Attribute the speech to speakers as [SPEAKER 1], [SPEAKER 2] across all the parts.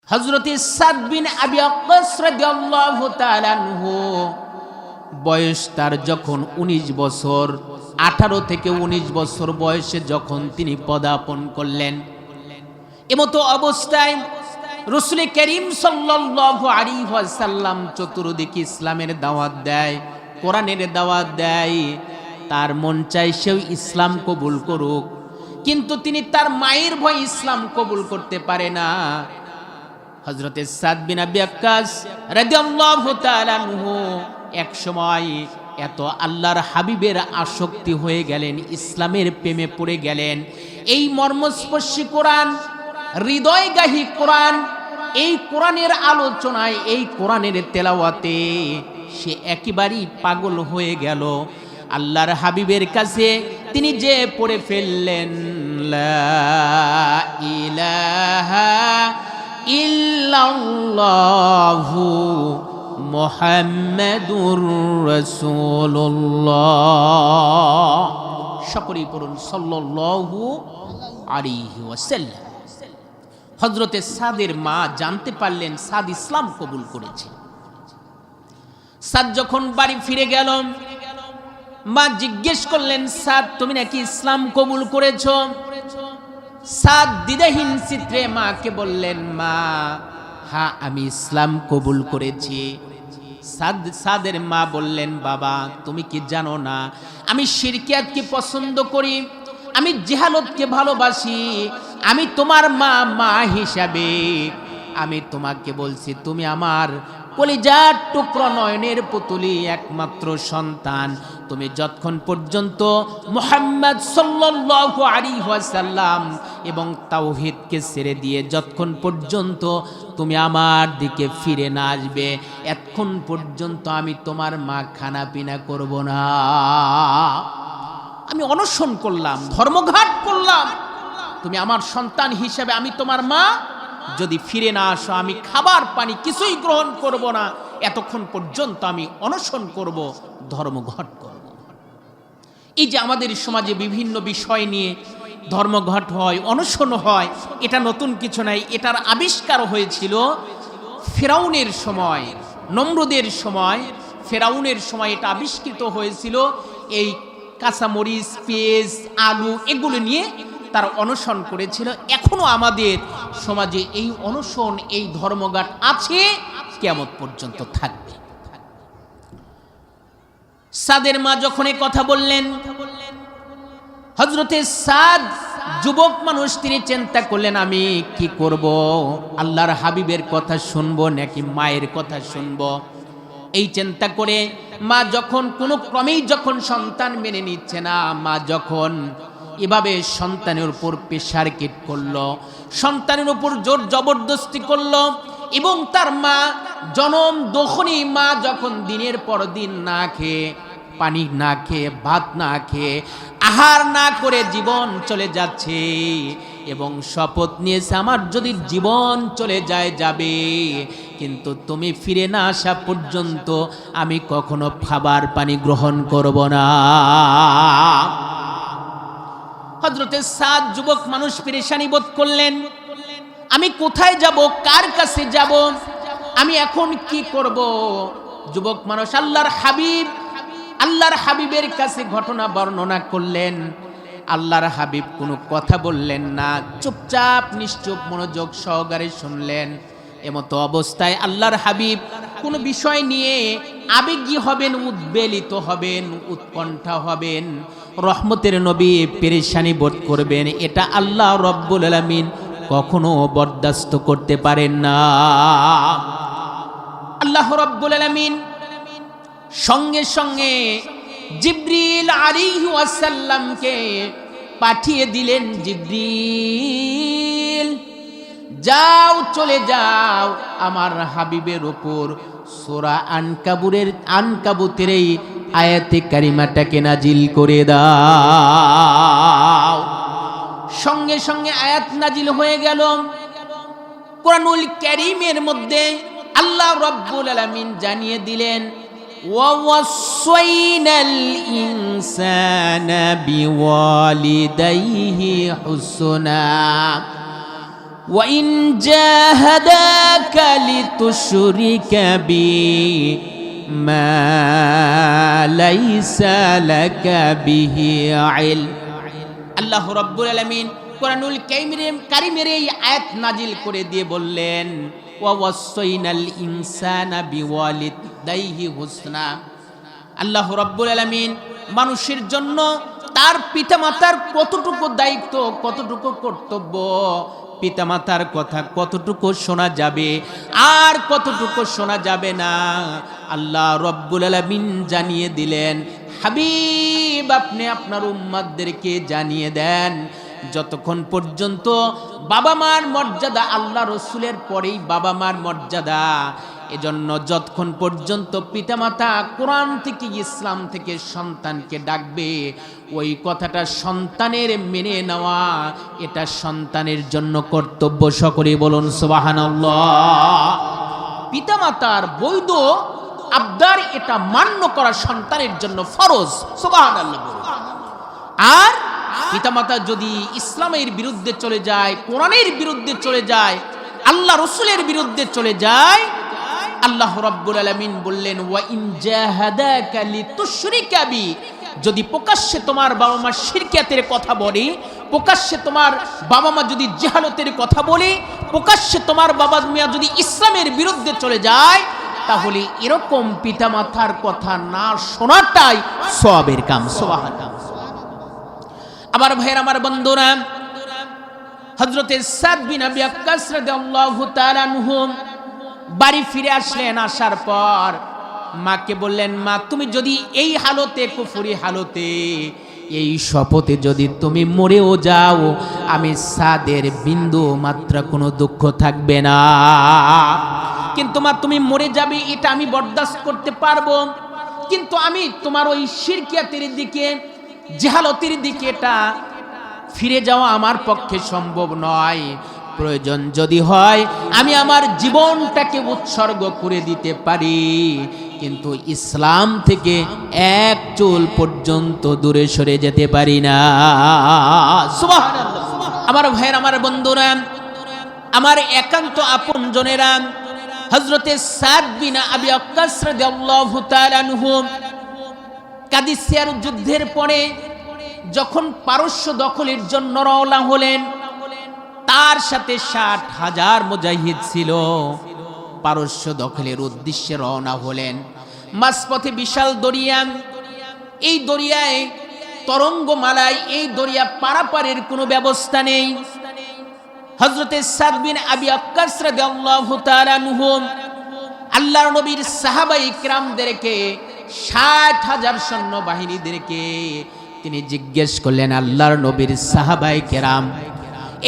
[SPEAKER 1] হযরত সাদ বিন আবি ওয়াক্কাস রাদিয়াল্লাহু তাআলা আনহু বয়স তার যখন 19 বছর, 18 থেকে 19 বছর বয়সে যখন তিনি পদার্পণ করলেন, এমতো অবস্থায় রাসূল করিম সাল্লাল্লাহু আলাইহি ওয়াসাল্লাম চতুর্দিকে ইসলামের দাওয়াত দেয়, কোরআনের দাওয়াত দেয়। তার মন চাই সেও ইসলাম কবুল করুক, কিন্তু তিনি তার মায়ের ভয় ইসলাম কবুল করতে পারে না। হযরত সাদ বিন আবি ওয়াক্কাস রাদিয়াল্লাহু তাআলা আনহু এক সময় এত আল্লাহর হাবিবের আসক্তি হয়ে গেলেন, ইসলামের প্রেমে পড়ে গেলেন। এই মর্মস্পর্শী কোরআন, হৃদয়গাহী কোরআন, এই কোরআনের আলোচনায়, এই কোরআনের তেলাওয়াতে সে একেবারেই পাগল হয়ে গেল। আল্লাহর হাবিবের কাছে তিনি যে পড়ে ফেললেন, লা ইলাহা ইল্লাল্লাহু মুহাম্মাদুর রাসূলুল্লাহ। সকলেই পড়ুন সাল্লাল্লাহু আলাইহি ওয়াসাল্লাম। হযরতে সাদের মা জানতে পারলেন সাদ ইসলাম কবুল করেছে। সাদ যখন বাড়ি ফিরে গেল, মা জিজ্ঞেস করলেন, সাদ তুমি নাকি ইসলাম কবুল করেছো? সাদ দ্বিধাহীন চিত্রে মাকে বললেন, মা হ্যাঁ আমি ইসলাম কবুল করেছি। সাদের মা বললেন, বাবা তুমি কি জানো না আমি শিরকিয়াতকে পছন্দ করি, আমি জিহালতকে ভালোবাসি। আমি তোমার মা হিসাবে আমি তোমাকে বলছি, তুমি আমার কলিজার টুকরো, নয়নের পুতুলি, একমাত্র সন্তান। তুমি যতক্ষণ পর্যন্ত মুহাম্মদ সাল্লাল্লাহু আলাইহি ওয়াসাল্লাম এবং তাওহীদকে ছেড়ে দিয়ে যতক্ষণ পর্যন্ত তুমি আমার দিকে ফিরে না আসবে, এতক্ষণ পর্যন্ত আমি তোমার মা খানা পিনা করব না। আমি অনশন করলাম, ধর্মঘাট করলাম, তুমি আমার সন্তান হিসেবে আমি তোমার মা, যদি ফিরে না আসো আমি খাবার পানি কিছুই গ্রহণ করব না, এতক্ষণ পর্যন্ত আমি অনশন করব, ধর্মঘট করব। এই যে আমাদের সমাজে বিভিন্ন বিষয় নিয়ে ধর্মঘট হয়, অনশন হয়, এটা নতুন কিছু নাই। এটার আবিষ্কার হয়েছিল ফেরাউনের সময়, নমরুদের সময়। ফেরাউনের সময় এটা আবিষ্কৃত হয়েছিল। এই কাঁচামরিচ, পেঁয়াজ, আলু এগুলো নিয়ে তারা অনশন করেছিল। এখনো আমাদের সমাজে এই অনশন, এই ধর্মঘট আছে, কিয়ামত পর্যন্ত থাকবে। সাদের মা যখন এই কথা বললেন, হযরতে সাদ যুবক মানুষ, তিনি চিন্তা করলেন আমি কি করব, আল্লাহর হাবিবের কথা শুনবো নাকি মায়ের কথা শুনবো। এই চিন্তা করে মা যখন কোনো ক্রমেই যখন সন্তান মেনে নিচ্ছে না, মা যখন এভাবে সন্তানের উপর প্রেশার কিট করলো, সন্তানের উপর জোর জবরদস্তি করলো, এবং তার মা জনম দখনি মা যখন দিনের পর দিন না খেয়ে, পানি না খেয়ে, ভাত না খেয়ে, আহার না করে জীবন চলে যাচ্ছে, এবং শপথ নিয়েছে আমার যদি জীবন চলে যায় যাবে, কিন্তু তুমি ফিরে না আসা পর্যন্ত আমি কখনো খাবার পানি গ্রহণ করব না। হযরতে সাদ যুবক মানুষ পেরেশানি বোধ করলেন, আমি কোথায় যাব, কার কাছে যাব, আমি এখন কি করব। যুবক মানুষ আল্লাহর হাবিবের কাছে ঘটনা বর্ণনা করলেন। আল্লাহর হাবিব কোনো কথা বললেন না, চুপচাপ নিশ্চুপ মনোযোগ সহকারে শুনলেন। এমতো অবস্থায় আল্লাহর হাবিব কোনো বিষয় নিয়ে আবেগী হবেন, উদ্বেলিত হবেন, উৎকণ্ঠা হবেন, রহমতের নবী পেরেশানি বোধ করবেন, এটা আল্লাহ রব্বুল আলামিন কখনো বরদাস্ত করতে পারেন না। আল্লাহ রব্বুল আলামিন সঙ্গে সঙ্গে জিবরিল আলাইহি ওয়াসাল্লামকে পাঠিয়ে দিলেন। জিবরিল যাও, চলে যাও, আমার হাবিবের উপর সূরা আনকাবুতের এই আয়াতে কারিমাটাকে নাজিল করে দাও। সঙ্গে সঙ্গে আয়াত নাজিল হয়ে গেল। কোরআনুল কারীমের মধ্যে আল্লাহ রাব্বুল আলামিন জানিয়ে দিলেন, ওয়াসাইনাল ইনসানা বিওয়ালিদাইহি হুসনা ওয়া ইন জাহাদা লিতুশরিকা বি মা লাইসা লাকা বিহি ইলম। আল্লাহ রাব্বুল আলামিন কোরআনুল কারীমের এই আয়াত নাজিল করে দিয়ে বললেন, ওয়া ওয়াসাইনাল ইনসানা বিওয়ালিদাইহি হুসনা। আল্লাহ রাব্বুল আলামিন মানুষের জন্য তার পিতামাতার কতটুকু দায়িত্ব, কতটুকু কর্তব্য, পিতামাতার কথা কতটুকু শোনা যাবে আর কতটুকু শোনা যাবে না, আল্লাহ রাব্বুল আলামিন জানিয়ে দিলেন। হাবিব, আপনি আপনার উম্মতদেরকে জানিয়ে দেন, যতক্ষণ পর্যন্ত বাবা মার মর্যাদা, আল্লাহ রসুলের পরেই বাবা মার মর্যাদা, এজন্য যতক্ষণ পর্যন্ত পিতামাতা কোরআন থেকে ইসলাম থেকে সন্তানকে ডাকবে, ওই কথাটা সন্তানের মেনে নেওয়া এটা সন্তানের জন্য কর্তব্য। সকলে বলুন সুবহানাল্লাহ। পিতামাতার বৈধ আবদার এটা মান্য করা সন্তানের জন্য ফরজ। সুবহানাল্লাহ। আর পিতামাতা যদি ইসলামের বিরুদ্ধে চলে যায়, কোরআনের বিরুদ্ধে চলে যায়, আল্লাহ রসুলের বিরুদ্ধে চলে যায়, আল্লাহ রাব্বুল আলামিন বললেন, ওয়া ইন জাহাদাকা লিতুশরিকা বি, যদি প্রকাশ্যে তোমার বাবা মা শিরকিয়াতের কথা বলে, প্রকাশ্যে তোমার বাবা মা যদি জাহালতের কথা বলে, প্রকাশ্যে তোমার বাবা মা যদি ইসলামের বিরুদ্ধে চলে যায়, তাহলে এরকম পিতামাতার কথা না শোনাটাই সওয়াবের কাম। সুবহানাল্লাহ। আমার ভাইয়ের, আমার বন্ধুরা, হযরতে সাদ বিন আবি ওয়াক্কাস রাদিয়াল্লাহু তাআলা আনহু বাড়ি ফিরে আসলেন। আসার পর মাকে বললেন, মা তুমি যদি এই হালতে, কুফরি হালতে, এই শপথে যদি তুমি মরেও যাও, আমি সাদের বিন্দু মাত্র কোনো দুঃখ থাকবে না। কিন্তু মা তুমি মরে যাবে এটা আমি বরদাস্ত করতে পারবো, কিন্তু আমি তোমার ওই শিরকিয়াতের দিকে, জাহালতের দিকে এটা ফিরে যাওয়া আমার পক্ষে সম্ভব নয়। প্রয়োজন যদি হয় আমি আমার জীবনটাকে উৎসর্গ করে দিতে পারি, কিন্তু ইসলাম থেকে এক চুল পর্যন্ত দূরে সরে যেতে পারি না। সুবহানাল্লাহ। আমার ভাইয়ের, আমার বন্ধুরা, আমার একান্ত আপনজনেরা, হযরতে সাদ বিন আবি ওয়াক্কাস রাদিয়াল্লাহু তাআলা আনহু কাদিসিয়ার যুদ্ধের পরে যখন পারস্য দখলের জন্য রওনা হলেন, তার সাথে ৬০,০০০ মুজাহিদ ছিল, পারস্য দখলের উদ্দেশ্যে রওনা হলেন। মাঝপথে বিশাল দরিয়া, এই দরিয়ায় তরঙ্গমালায়, এই দরিয়া পারাপারের কোনো ব্যবস্থা নেই। হযরতে সাদ বিন আবি ওয়াক্কাস রাদিয়াল্লাহু তাআলা আনহু আল্লাহর নবীর সাহাবায়ে কিরামদেরকে, ৬০,০০০ সৈন্যবাহিনীদেরকে তিনি জিজ্ঞেস করলেন, আল্লাহর নবীর সাহাবায়ে কিরাম,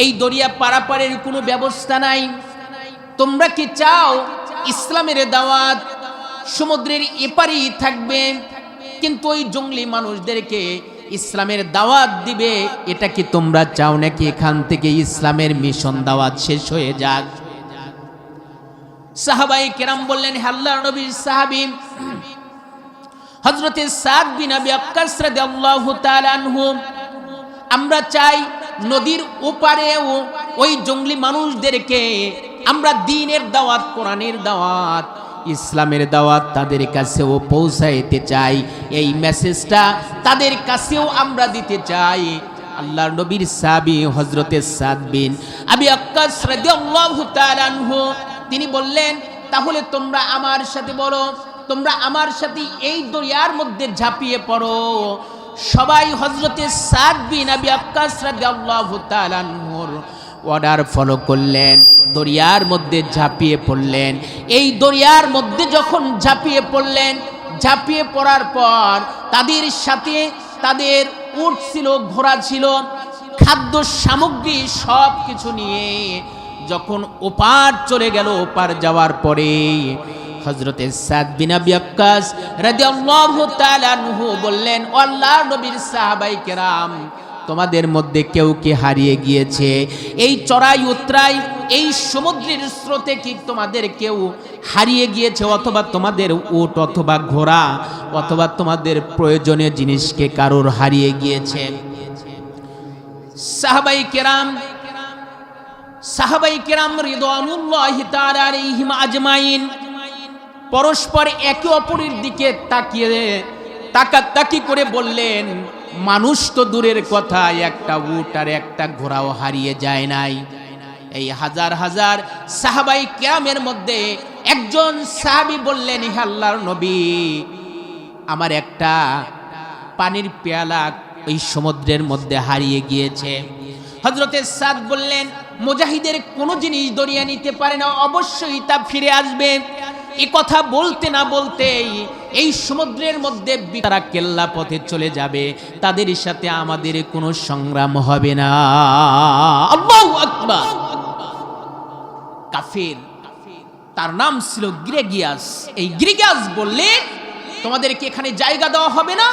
[SPEAKER 1] এই দরিয়া পারাপারের কোনো ব্যবস্থা নাই, তোমরা কি চাও ইসলামের দাওয়াত সমুদ্রের এপারেই থাকবে, কিন্তু ওই জঙ্গলি মানুষদেরকে ইসলামের দাওয়াত দিবে, এটা কি তোমরা চাও, নাকি এখান থেকে ইসলামের মিশন দাওয়াত শেষ হয়ে যাক? সাহাবায়ে কেরাম বললেন, হে আল্লাহর নবীর সাহাবী, হযরতে সাদ বিন আবি ওয়াক্কাস রাদিয়াল্লাহু তাআলা আনহু, আমরা চাই নদীর ওপারেও ওই জঙ্গলি মানুষদেরকে আমরা দ্বীনের দাওয়াত, কোরআনের দাওয়াত, ইসলামের দাওয়াত তাদের কাছেও পৌঁছাইতে চাই, এই মেসেজটা তাদের কাছেও আমরা দিতে চাই। আল্লাহর নবীর সাহাবী হযরতে সাদ বিন আবি ওয়াক্কাস রাদিয়াল্লাহু তাআলা আনহু তিনি বললেন, তাহলে তোমরা আমার সাথে বলো, তোমরা আমার সাথে এই দরিয়ার মধ্যে ঝাঁপিয়ে পড়ো। সবাই হযরতে সাদ বিন আবি ওয়াক্কাস রাদিয়াল্লাহু তাআলা আনহুর অর্ডার ফলো করলেন, দরিয়ার মধ্যে ঝাঁপিয়ে পড়লেন। এই দরিয়ার মধ্যে যখন ঝাঁপিয়ে পড়লেন, ঝাঁপিয়ে পড়ার পর তাদের সাথে তাদের উট ছিল, ঘোড়া ছিল, খাদ্য সামগ্রী সব কিছু নিয়ে যখন ওপার চলে গেল, ওপার যাওয়ার পরে হযরতে সাদ বিন আবি ওয়াক্কাস রাদিয়াল্লাহু তাআলা আনহু বললেন, ও আল্লাহর নবীর সাহাবায়ে কেরাম, তোমাদের মধ্যে কেউ কি হারিয়ে গিয়েছে? এই চড়াই উতরাই, এই সমুদ্রের স্রোতে কি তোমাদের কেউ হারিয়ে গিয়েছে? অথবা তোমাদের উট অথবা ঘোড়া অথবা তোমাদের প্রয়োজনীয় জিনিসকে কারোর হারিয়ে গিয়েছে? সাহাবায়ে কেরাম সাহাবায়ে কেরাম রিদওয়ানুল্লাহি তাআলা আলাইহিম আজমাইন পরস্পর একে অপরের দিকে তাকাতাকি করে বললেন, মানুষ তো দূরের কথা, একটা উট আর একটা ঘোড়াও হারিয়ে যায় নাই। এই হাজার হাজার সাহাবায়ে কেরামের মধ্যে একজন সাহাবী বললেন, হে আল্লাহর নবী, আমার একটা পানির পেয়ালা ওই সমুদ্রের মধ্যে হারিয়ে গিয়েছে। হযরতে সাদ বললেন, মুজাহিদের কোনো জিনিস দরিয়া নিতে পারে না, অবশ্যই তা ফিরে আসবে। এই কথা বলতে না বলতেই এই সমুদ্রের মধ্যে তারা কেল্লা পথে চলে যাবে, তাদের সাথে আমাদের কোনো সংগ্রাম হবে না। আল্লাহু আকবার। কাফের, তার নাম ছিল গ্রেগিয়াস। এই গ্রেগিয়াস বললেন, তোমাদেরকে এখানে জায়গা দেওয়া হবে না,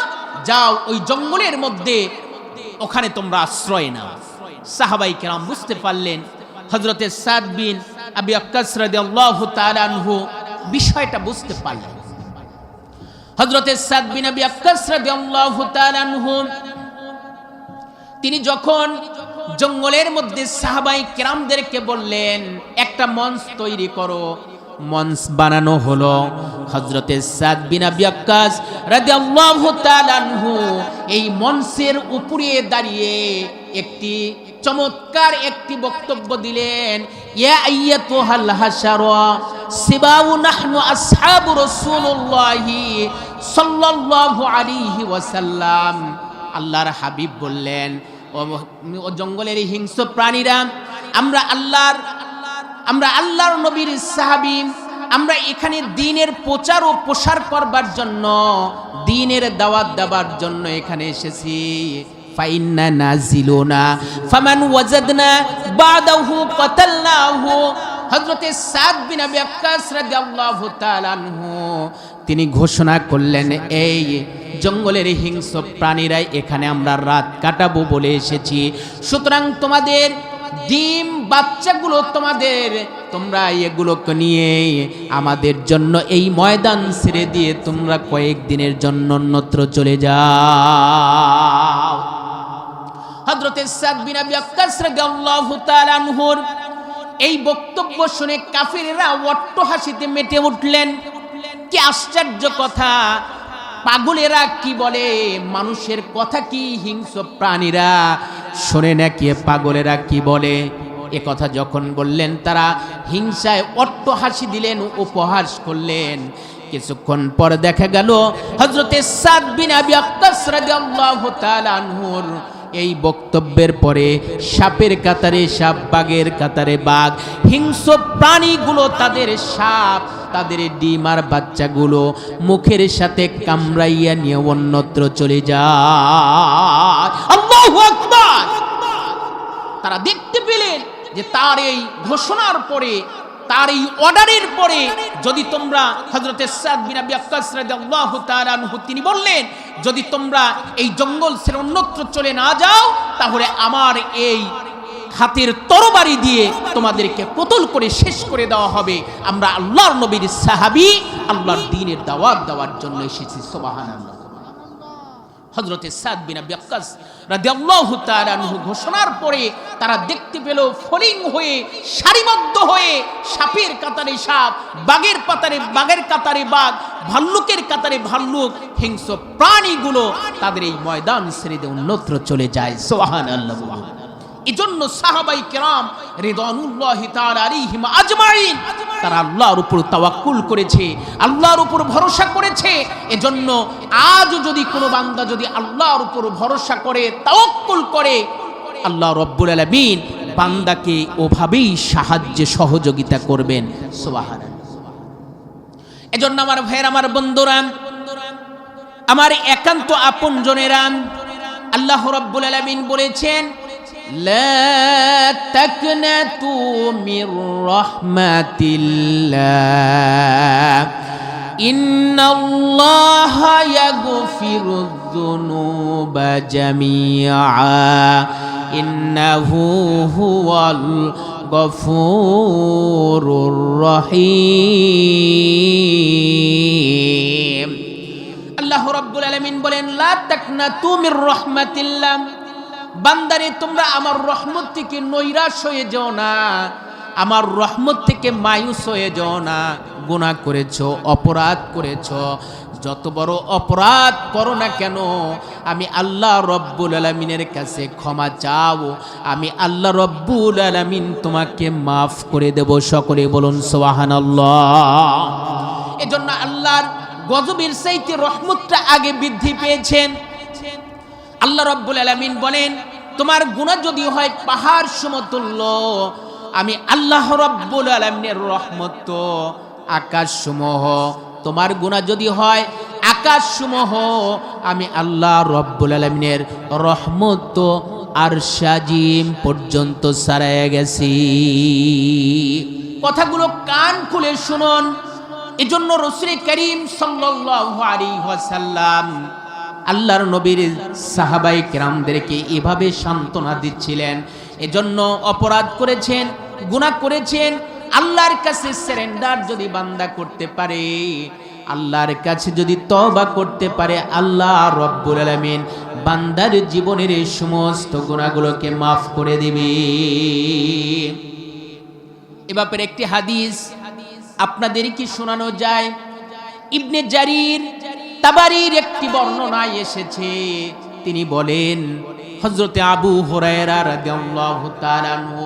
[SPEAKER 1] যাও ওই জঙ্গলের মধ্যে, ওখানে তোমরা আশ্রয় নাও। সাহাবায়ে কেরাম বুঝতে পারলেন হযরতে সাদ বিন আবি ওয়াক্কাস রাদিয়াল্লাহু তাআলা আনহু বিষয়টা বুঝতে পারলেন। হযরতে সাদ বিন আবি ওয়াক্কাস রাদিয়াল্লাহু তাআলা আনহু তিনি যখন জঙ্গলের মধ্যে সাহাবায়ে কেরামদেরকে বললেন, একটা মঞ্চ তৈরি করো, মঞ্চ বানানো হলো। হযরতে সাদ বিন আবি ওয়াক্কাস রাদিয়াল্লাহু তাআলা আনহু এই মঞ্চের উপরে দাঁড়িয়ে একটি চমৎকার একটি বক্তব্য দিলেন। ইয়া আইয়াতুহাল হাশারা সিবাউ নাহনু আসহাবু রাসূলুল্লাহি সাল্লাল্লাহু আলাইহি ওয়াসাল্লাম। আল্লাহর হাবিব বললেন, ও জঙ্গলের হিংস্র প্রাণীরা, আমরা আল্লাহর নবীর সাহাবী, আমরা এখানে দ্বীনের প্রচার ও প্রসার করবার জন্য, দ্বীনের দাওয়াত দেবার জন্য এখানে এসেছি। ফাইন্না নাজিলুনা ফামান ওয়াজাদনা বাদাহু কাতালনাহু। হযরতে সাদ বিন আবি ওয়াক্কাস রাদিয়াল্লাহু তাআলা আনহু তিনি ঘোষণা করলেন, এই জঙ্গলের হিংস্র প্রাণীরা এখানে আমরা রাত কাটাবো বলে এসেছি, সুতরাং তোমাদের ডিম বাচ্চাগুলো তোমরা এগুলোকে নিয়ে আমাদের জন্য এই ময়দান ছেড়ে দিয়ে তোমরা কয়েকদিনের জন্য অন্যত্র চলে যাও। হযরতে সাদ বিন আবি ওয়াক্কাস রাদিয়াল্লাহু তাআলা আনহুর এই বক্তব্য শুনে কাফিররা অট্টহাসিতে মেতে উঠলেন। কি আশ্চর্য কথা! পাগলেরা কি বলে, মানুষের কথা কি হিংস্র প্রাণীরা শোনে নাকি পাগলেরা কি বলে? এ কথা যখন বললেন, তারা হিংসায় অট্টহাসি দিলেন, উপহাস করলেন। কিছুক্ষণ পর দেখা গেল হযরতে সাদ বিন আবি ওয়াক্কাস রাদিয়াল্লাহু তাআলা আনহুর এই বক্তব্যের পরে সাপের কাতারে সাপ, বাঘের কাতারে বাঘ, হিংস্র প্রাণীগুলো তাদের সাপ, তাদের ডিম আর বাচ্চাগুলো মুখের সাথে কামড়াইয়া নিয়ে অন্যত্র চলে যায়। আল্লাহু আকবার। তারা দেখতে পেলেন যে তার এই ঘোষণার পরে, তার এই অর্ডারের পরে, যদি তোমরা, হযরতে সাদ বিন আবি ওয়াক্কাস রাদিয়াল্লাহু তাআলা আনহু তিনি বললেন, যদি তোমরা এই জঙ্গল ছেড়ে অন্যত্র চলে না যাও, তাহলে আমার এই হাতের তরবারি দিয়ে তোমাদেরকে কতল করে শেষ করে দেওয়া হবে। আমরা আল্লাহর নবীর সাহাবী, আল্লাহর দ্বীনের দাওয়াত দেওয়ার জন্য এসেছি। সুবহানাল্লাহ। হযরতে সাদ বিন আবি ওয়াক্কাস রাদিয়াল্লাহু তাআলা আনহু ঘোষণার পরে তারা দেখতে পেল ফলিং হয়ে, সারিবদ্ধ হয়ে, সাপের কাতারে সাপ, বাঘের কাতারে বাঘ, ভাল্লুকের কাতারে ভাল্লুক, হিংস্র প্রাণীগুলো তাদের এই ময়দান ছেড়ে দিয়ে অন্যত্র চলে যায়। সুবহানাল্লাহ। এজন্য সাহাবায়ে কেরাম রিদওয়ানুল্লাহি তাআলা আলাইহিম আজমাইন তারা আল্লাহর উপর তাওয়াক্কুল করেছে, আল্লাহর উপর ভরসা করেছে। এজন্য আজ যদি কোনো বান্দা যদি আল্লাহর উপর ভরসা করে, তাওয়াক্কুল করে, আল্লাহ রাব্বুল আলামিন বান্দাকে ওভাবেই সাহায্যে সহযোগিতা করবেন। সুবহানাল্লাহ। এজন্য আমার ভাইয়েরা, আমার বন্ধুরা, আমার একান্ত আপনজনেরা, আল্লাহ রাব্বুল আলামিন বলেছেন, لا تقنطوا من رحمة الله إن الله يغفر الذنوب جميعا إنه هو الغفور الرحيم। আল্লাহ রাব্বুল আলামিন বলেন, লা তাকনাতু মির রাহমাতিল্লাহ, বান্দারে তোমরা আমার রহমত থেকে নৈরাশ হয়ে যাও না, আমার রহমত থেকে মায়ুস হয়ে যাও না। গুনাহ করেছো, অপরাধ করেছো, যত বড় অপরাধ করো না কেন, আমি আল্লাহ রব্বুল আলামিনের কাছে ক্ষমা চাও, আমি আল্লাহ রব্বুল আলামিন তোমাকে মাফ করে দেব। সকলে বলুন সুবহানাল্লাহ। এজন্য আল্লাহর গজবের চাইতে রহমতটা আগে বৃদ্ধি পেয়েছেন। আল্লাহ রব্বুল আলামিন বলেন, তোমার গুনাহ যদি হয় পাহাড় সমতুল্য, আমি আল্লাহ রব্বুল আলামিনের রহমত আকাশ সমূহ। তোমার গুনাহ যদি হয় আকাশ সমূহ, আমি আল্লাহ রব্বুল আলামিনের রহমত আরশ আজিম পর্যন্ত ছাড়াইয়া গেছি। কথাগুলো কান খুলে শুনুন। এজন্য রাসূল করিম সাল্লাল্লাহু আলাইহি ওয়াসাল্লাম আল্লাহর নবীর সাহাবায়ে কেরামদেরকে এভাবে সান্ত্বনা দিচ্ছিলেন। এজন্য অপরাধ করেছেন, গুনাহ করেছেন, আল্লাহর কাছে সারেন্ডার যদি বান্দা করতে পারে, আল্লাহর কাছে যদি তওবা করতে পারে, আল্লাহ রব্বুল আলামিন বান্দার জীবনের এই সমস্ত গুনাহগুলোকে মাফ করে দিবে। এ ব্যাপারে একটি হাদিস আপনাদেরকে শোনানো যায়। ইবনে জারির তাবারির একটি বর্ণনায় এসেছে, তিনি বলেন হযরতে আবু হুরায়রা রাদিয়াল্লাহু তাআলা আনহু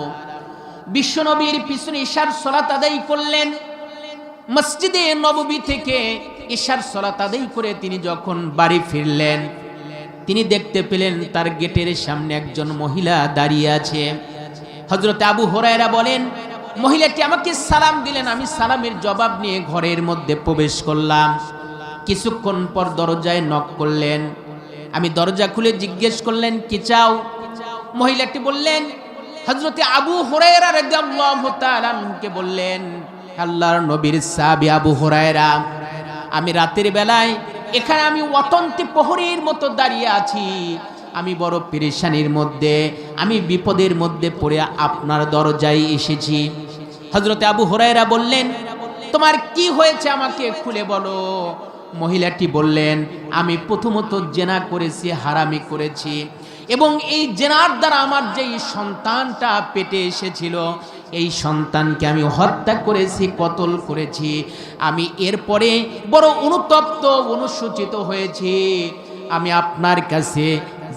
[SPEAKER 1] বিশ্বনবীর পিছনে ইশার সালাত আদায় করলেন। মসজিদে নববী থেকে ইশার সালাত আদায় করে তিনি যখন বাড়ি ফিরলেন, তিনি দেখতে পেলেন তার গেটের সামনে একজন মহিলা দাঁড়িয়ে আছে। হযরতে আবু হুরায়রা বলেন, মহিলাটি আমাকে সালাম দিলেন, আমি সালামের জবাব নিয়ে ঘরের মধ্যে প্রবেশ করলাম। কিছুক্ষণ পর দরজায় নক করলেন, আমি দরজা খুলে জিজ্ঞেস করলেন, কি চাও? মহিলাটি বললেন, হযরতে আবু হুরায়রা রাদিয়াল্লাহু তাআলা আনহুকে বললেন, আল্লাহর নবীর সাহাবী আবু হুরায়রা, আমি রাতের বেলায় এখানে আমি অতন্তি প্রহরীর মতো দাঁড়িয়ে আছি, আমি বড় পেরেশানির মধ্যে, আমি বিপদের মধ্যে পড়ে আপনার দরজায় এসেছি। হযরতে আবু হুরায়রা বললেন, তোমার কি হয়েছে আমাকে খুলে বলো। মহিলাটি বললেন, আমি প্রথমত জেনা করেছি, হারামি করেছি, এবং এই জেনার দ্বারা আমার যেই সন্তানটা পেটে এসেছিল, এই সন্তানকে আমি হত্যা করেছি, কতল করেছি। আমি এরপরে বড় অনুতপ্ত, অনুশোচিত হয়েছি। আমি আপনার কাছে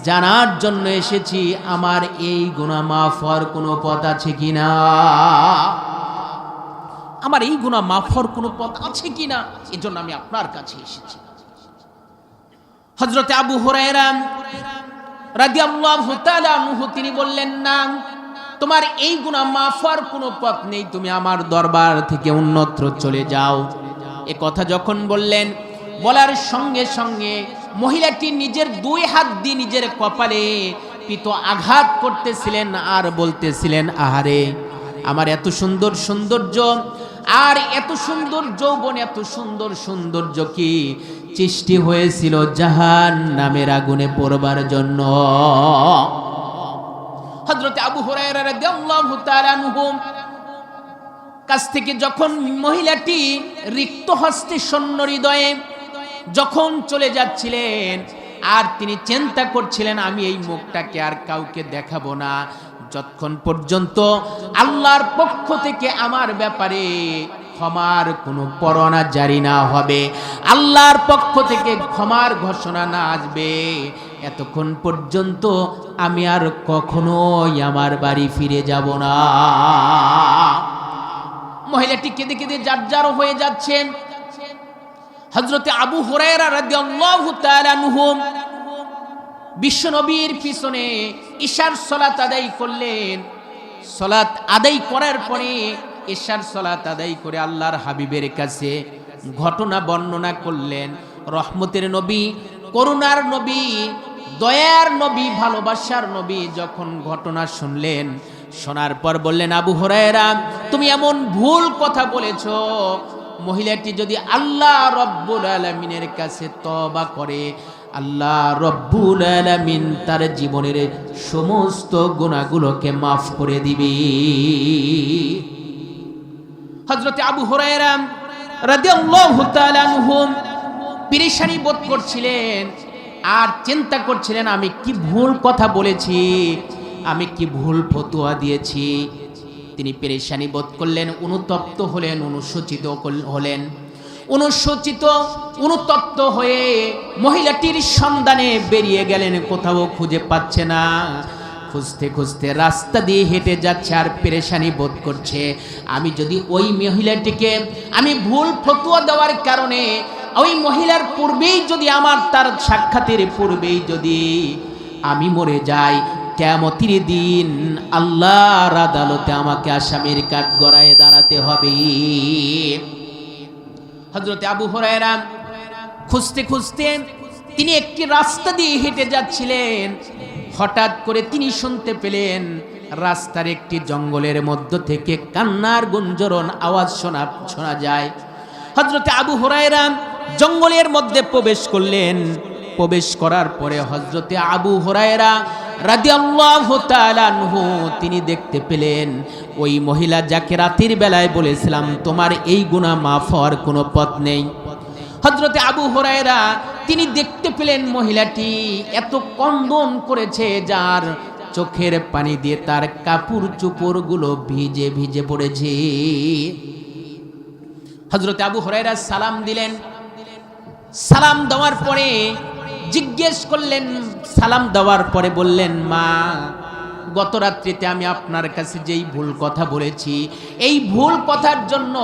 [SPEAKER 1] জানার জন্য এসেছি, আমার এই গুনাহ মাফ হওয়ার কোনো পথ আছে কিনা, আমার এই গুনাহ মাফ হওয়ার কোনো পথ আছে কিনা, এজন্য আমি আপনার কাছে এসেছি। হযরতে আবু হুরায়রা রাদিয়াল্লাহু তাআলা আনহু তিনি বললেন, না, তোমার এই গুনাহ মাফ হওয়ার কোনো পথ নেই, তুমি আমার দরবার থেকে অন্যত্র চলে যাও। এ কথা যখন বললেন, বলার সঙ্গে সঙ্গে মহিলাটি নিজের দুই হাত দিয়ে নিজের কপালে পিত আঘাত করতেছিলেন আর বলতেছিলেন, আহারে, আমার এত সুন্দর সৌন্দর্য আর এত সুন্দর যৌবন, এত সুন্দর সৌন্দর্য কি সৃষ্টি হয়েছিল জাহান্নামের আগুনে পড়বার জন্য। হযরতে আবু হুরায়রা রাদিয়াল্লাহু তাআলা আনহু কাছ থেকে যখন মহিলাটি রিক্ত হস্তে শূন্য হৃদয়ে যখন চলে যাচ্ছিলেন, আর তিনি চিন্তা করছিলেন, আমি এই মুখটাকে আর কাউকে দেখাবো না যতক্ষণ পর্যন্ত আল্লাহর পক্ষ থেকে আমার ব্যাপারে ক্ষমার কোনো পরোয়ানা জারি না হবে, আল্লাহর পক্ষ থেকে ক্ষমার ঘোষণা না আসবে, এতক্ষণ পর্যন্ত আমি আর কখনোই আমার বাড়ি ফিরে যাব না। মহিলাটি কেঁদে কেঁদে জারজার হয়ে যাচ্ছেন। হযরতে আবু হুরায়রা রাদিয়াল্লাহু তাআলা আনহু বিশ্বনবীর পিছনে ইশার সালাত আদায় করলেন। সালাত আদায় করার পরে ইশার সালাত আদায় করে আল্লাহর হাবিবের কাছে ঘটনা বর্ণনা করলেন। রহমতের নবী, করুণার নবী, দয়ার নবী, ভালোবাসার নবী যখন ঘটনা শুনলেন, শোনার পর বললেন, আবু হুরায়রা, তুমি এমন ভুল কথা বলেছো। মহিলাটি যদি আল্লাহ রব্বুল আলামিনের কাছে তওবা করে, আল্লাহ রব্বুল আলামিন তার জীবনের সমস্ত গুনাহগুলোকে মাফ করে দিবে। হযরতে আবু হুরায়রা রাদিয়াল্লাহু তাআলা আনহু পেরেশানি বোধ করছিলেন, আর চিন্তা করছিলেন আমি কি ভুল কথা বলেছি, আমি কি ভুল ফতোয়া দিয়েছি। তিনি পেরেশানি বোধ করলেন, অনুতপ্ত হলেন, অনুশোচিত হলেন। অনুতপ্ত হয়ে মহিলাটির সন্ধানে বেরিয়ে গেলেন, কোথাও খুঁজে পাচ্ছে না। খুঁজতে খুঁজতে রাস্তা দিয়ে হেঁটে যাচ্ছে আর পেরেশানি বোধ করছে, আমি যদি ওই মহিলাটিকে আমি ভুল ফতোয়া দেওয়ার কারণে ওই মহিলার পূর্বেই যদি আমার তার সাক্ষাতের পূর্বেই যদি আমি মরে যাই, কিয়ামতের দিন আল্লাহর আদালতে আমাকে আসামির কাঠগড়ায় দাঁড়াতে হবে। হযরত আবু হুরায়রা খুঁজতে খুঁজতে তিনি একটি রাস্তা দিয়ে হেঁটে যাচ্ছিলেন। হঠাৎ করে তিনি শুনতে পেলেন রাস্তার একটি জঙ্গলের মধ্য থেকে কান্নার গুঞ্জরণ আওয়াজ শোনা যায়। হযরত আবু হুরায়রা জঙ্গলের মধ্যে প্রবেশ করলেন। প্রবেশ করার পরে হযরত আবু হুরায়রা রাদিয়াল্লাহু তাআলা আনহু তিনি দেখতে পেলেন ওই মহিলা যাকে রাতের বেলায় বলেছিলাম তোমার এই গুনাহ মাফ হওয়ার কোনো পথ নেই। হযরত আবু হুরায়রা তিনি দেখতে পেলেন মহিলাটি এত কন্দন করেছে, যার চোখের পানি দিয়ে তার কাপড় চোপড়গুলো ভিজে ভিজে পড়েছে। হযরত আবু হুরায়রা সালাম দিলেন। সালাম দেওয়ার পরে জিজ্ঞেস করলেন, সালাম দেওয়ার পরে বললেন, মা গত রাত্রিতে আমি আপনার কাছে যেই ভুল কথা বলেছি, এই ভুল কথার জন্য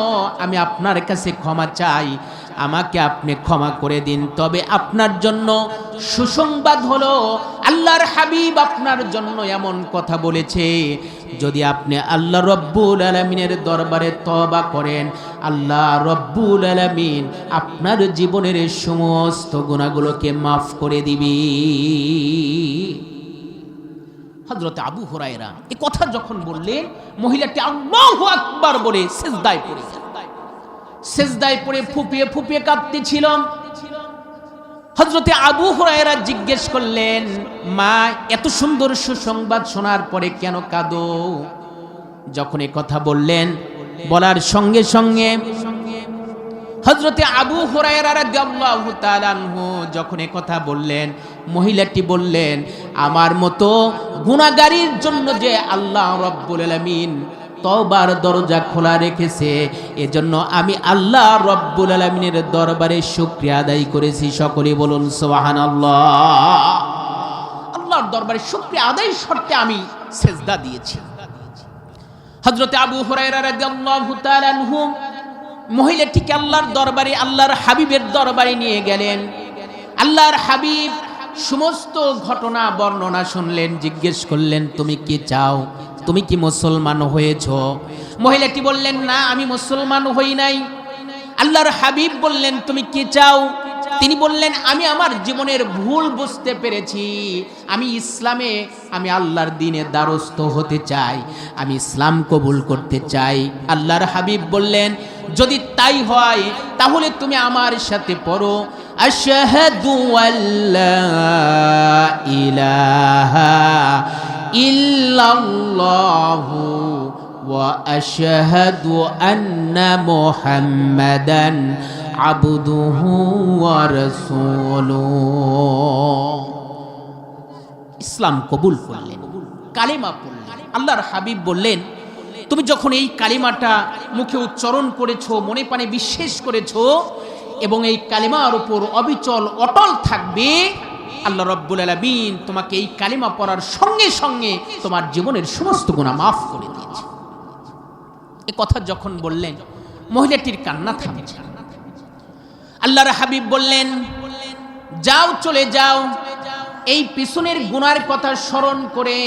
[SPEAKER 1] আমি আপনার কাছে ক্ষমা চাই, আমাকে আপনি ক্ষমা করে দিন। তবে আপনার জন্য সুসংবাদ হলো আল্লাহর হাবিব আপনার জন্য এমন কথা বলেছে, যদি আপনি আল্লাহ রব্বুল আলামিনের দরবারে তওবা করেন, আল্লাহ রব্বুল আলামিন আপনার জীবনের সমস্ত গুনাহগুলোকে মাফ করে দিবে। হযরত আবু হুরায়রা এই কথা যখন বললেন, মহিলাটি আল্লাহু আকবার বলে সিজদায় পড়ে গেলেন। সিজদায় পড়ে ফুপিয়ে ফুপিয়ে কাঁদতেছিল। হযরত আবু হুরায়রা জিজ্ঞেস করলেন, মা এত সুন্দর সুসংবাদ শোনার পরে কেন কাঁদো? যখন এই কথা বললেন, বলার সঙ্গে সঙ্গে হযরত আবু হুরায়রা রাদিয়াল্লাহু তাআলা আনহু যখন এই কথা বললেন, মহিলাটি বললেন, আমার মতো গুনাহগারীর জন্য যে আল্লাহ রাব্বুল আলামিন তওবার দরজা খোলা রেখেছে, এজন্য আমি আল্লাহ রাব্বুল আলামিনের দরবারে শুকরিয়া আদায় করেছি। সকলে বলুন সুবহানাল্লাহ। আল্লাহর দরবারে শুকরিয়া আদায়ের শর্তে আমি সিজদা দিয়েছি। হযরত আবু হুরায়রা রাদিয়াল্লাহু তাআলা আনহু মহিলাটিকে আল্লাহর দরবারে, আল্লাহর হাবিবের দরবারে নিয়ে গেলেন। আল্লাহর হাবিব সমস্ত ঘটনা বর্ণনা শুনলেন, জিজ্ঞেস করলেন, তুমি কি চাও? তুমি কি মুসলমান হয়েছ? মহিলাটি বললেন, না আমি মুসলমান হই নাই। আল্লাহর হাবিব বললেন, তুমি কি চাও? তিনি বললেন, আমি আমার জীবনের ভুল বুঝতে পেরেছি, আমি ইসলামে, আমি আল্লাহর দ্বীনে দ্বারস্থ হতে চাই, আমি ইসলাম কবুল করতে চাই। আল্লাহর হাবিব বললেন, যদি তাই হয় তাহলে তুমি আমার সাথে পড়ো, আশহাদু আল্লা ইলাহা ইল্লাল্লাহু ওয়া আশহাদু আন্না মুহাম্মাদান আবদুহু ওয়া রাসূলুহু। ইসলাম কবুল করলেন, কালেমা পড়লেন। আল্লাহর হাবিব বললেন, তুমি যখন এই কালিমাটা মুখে উচ্চারণ করেছো, মনে প্রাণে বিশ্বাস করেছো এবং এই কালিমার উপর অবিচল অটল থাকবে, আল্লাহ রাব্বুল আলামিন তোমাকে এই কালিমা পড়ার সঙ্গে সঙ্গে তোমার জীবনের সমস্ত গুনাহ মাফ করে দিয়েছে। এই কথা যখন বললেন, মহিলাটির কান্না থামছে। আল্লাহর হাবিব বললেন, যাও চলে যাও, এই পিছনের গুনার কথা স্মরণ করে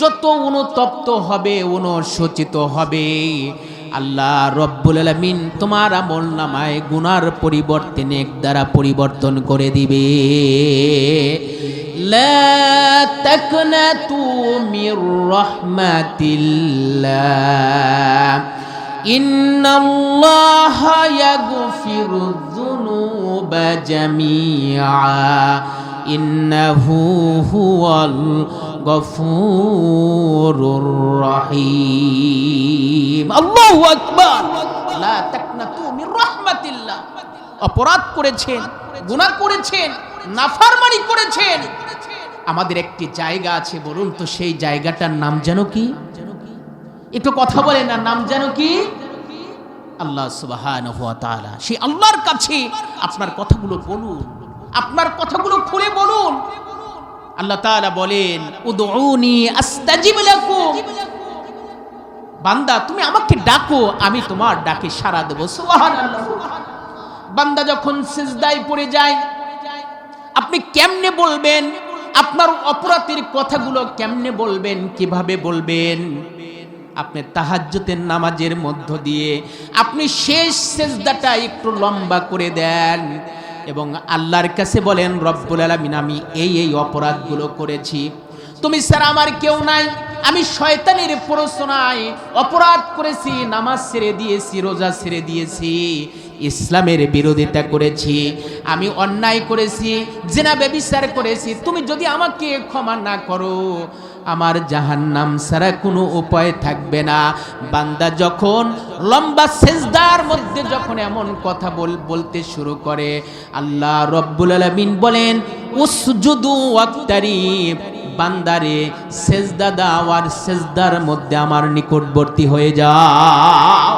[SPEAKER 1] যত অনুতপ্ত হবে, অনুশোচিত হবে, আল্লাহ রব্বুল আলামিন তোমার আমলনামায় গুনার পরিবর্তে নেক দ্বারা পরিবর্তন করে দিবে। লা তাকনাতু মির রাহমাতিল্লাহ, ইন্নাল্লাহা ইয়াগফিরুয যুনুবা জামিআ, ইন্নাহু হুয়াল গফুরুর রহিম। আল্লাহু আকবার। লা তাকনাতু মির রাহমাতিল্লাহ। অপরাধ করেছেন, গুনাহ করেছেন, নাফরমানি করেছেন, আমাদের একটি জায়গা আছে, বলুন তো সেই জায়গাটার নাম যেন কি? একটু কথা বলেন না, নাম যেন কি? আল্লাহ সুবহানাহু ওয়া তাআলা। সেই আল্লাহর কাছে আপনার কথাগুলো বলুন, আপনার কথাগুলো খুলে বলুন। আল্লাহ তাআলা বলেন, উদউনি আস্তাজিব লাকুম। বান্দা তুমি আমাকে ডাকো, আমি তোমার ডাকে সাড়া দেব। সুবহানাল্লাহ। বান্দা যখন সিজদায় পড়ে যায়, আপনি কেমনে বলবেন? আপনার অপরাধের কথাগুলো কেমনে বলবেন, কিভাবে বলবেন? আপনি তাহাজ্জুদের নামাজের মধ্য দিয়ে আপনি শেষ সিজদাটা একটু লম্বা করে দেন এবং আল্লাহর কাছে বলেন, রব্বুল আলামিন আমি এই অপরাধগুলো করেছি, তুমি ছাড়া আমার কেউ নাই, আমি শয়তানের প্ররোচনায় অপরাধ করেছি, নামাজ ছেড়ে দিয়েছি, রোজা ছেড়ে দিয়েছি, ইসলামের বিরোধিতা করেছি, আমি অন্যায় করেছি, জিনা ব্যভিচার করেছি, তুমি যদি আমাকে ক্ষমা না করো আমার জাহান্নাম ছাড়া কোনো উপায় থাকবে না। বান্দা যখন লম্বা সিজদার মধ্যে যখন এমন কথা বলতে শুরু করে, আল্লাহ রব্বুল আলামিন বলেন, উসজুদু ওয়াক্তারিব, বান্দারে সিজদা দাও আর সিজদার মধ্যে আমার নিকটবর্তী হয়ে যাও।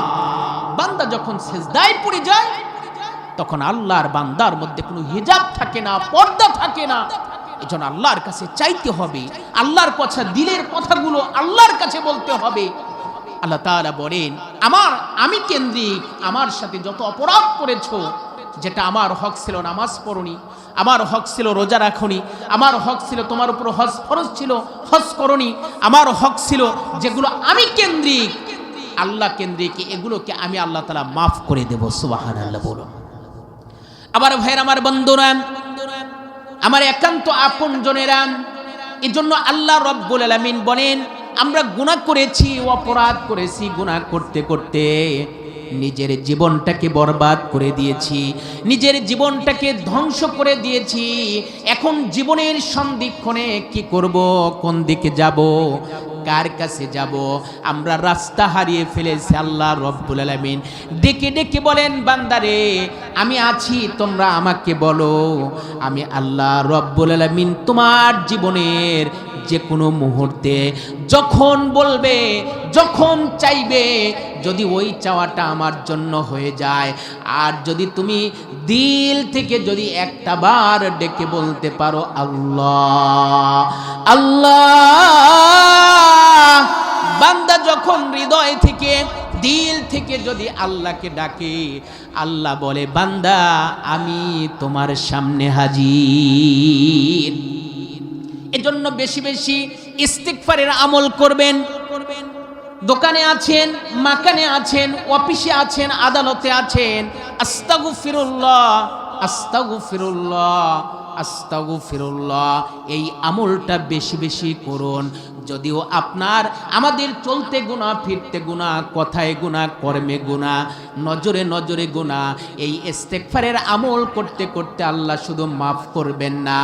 [SPEAKER 1] বান্দা যখন সিজদায় পড়ে যায় তখন আল্লাহর বান্দার মধ্যে কোনো হিজাব থাকে না, পর্দা থাকে না। এজন্য আল্লাহর কাছে চাইতে হবে, আল্লাহর কথা, দিলের কথাগুলো আল্লাহর কাছে বলতে হবে। আল্লাহ তাআলা বলেন, আমি কেন্দ্রিক আমার সাথে যত অপরাধ করেছো, যেটা আমার হক ছিল নামাজ পড়নি, আমার হক ছিল রোজা রাখনি, আমার হক ছিল তোমার উপর হজ ফরজ ছিল হজ করনি, আমার হক ছিল যেগুলো আমি কেন্দ্রিক, আল্লাহ কেন্দ্রিক, এগুলোকে আমি আল্লাহ তাআলা মাফ করে দেব। সুবহানাল্লাহ বলুন। আবার ভাইয়ের, আমার বন্ধুরা, আমার একান্ত আপনজনেরা, এজন্য আল্লাহ রব্বুল আলামিন বলেন, আমরা গুনাহ করেছি, অপরাধ করেছি, গুনাহ করতে করতে নিজের জীবনটাকে বরবাদ করে দিয়েছি, নিজের জীবনটাকে ধ্বংস করে দিয়েছি। এখন জীবনের সন্ধিক্ষণে কি করব, কোন দিকে যাব, কার কাছে যাব, আমরা রাস্তা হারিয়ে ফেলেছি। আল্লাহ রব্বুল আলামিন ডেকে ডেকে বলেন, বান্দারে আমি আছি, তোমরা আমাকে বলো, আমি আল্লাহ রব্বুল আলামিন তোমার জীবনের যে কোনো মুহূর্তে যখন বলবে, যখন চাইবে, যদি ওই চাওয়াটা আমার জন্য হয়ে যায়, আর যদি তুমি দিল থেকে যদি একটা বার ডেকে বলতে পারো আল্লাহ আল্লাহ, বান্দা যখন হৃদয় থেকে, দিল থেকে যদি আল্লাহকে ডাকে, আল্লাহ বলে, বান্দা আমি তোমার সামনে হাজির। এজন্য বেশি বেশি ইস্তিগফারের আমল করবেন। দোকানে আছেন, মাকানে আছেন, অফিসে আছেন, আদালতে আছেন, আস্তাগফিরুল্লাহ আস্তাগফিরুল্লাহ আস্তাগফিরুল্লাহ, এই আমলটা বেশি বেশি করুন। যদিও আমাদের চলতে গুনাহ, ফিরতে গুনাহ, কথায় গুনাহ, কর্মে গুনাহ, নজরে নজরে গুনাহ, এই ইস্তিগফারের আমল করতে করতে আল্লাহ শুধু মাফ করবেন না,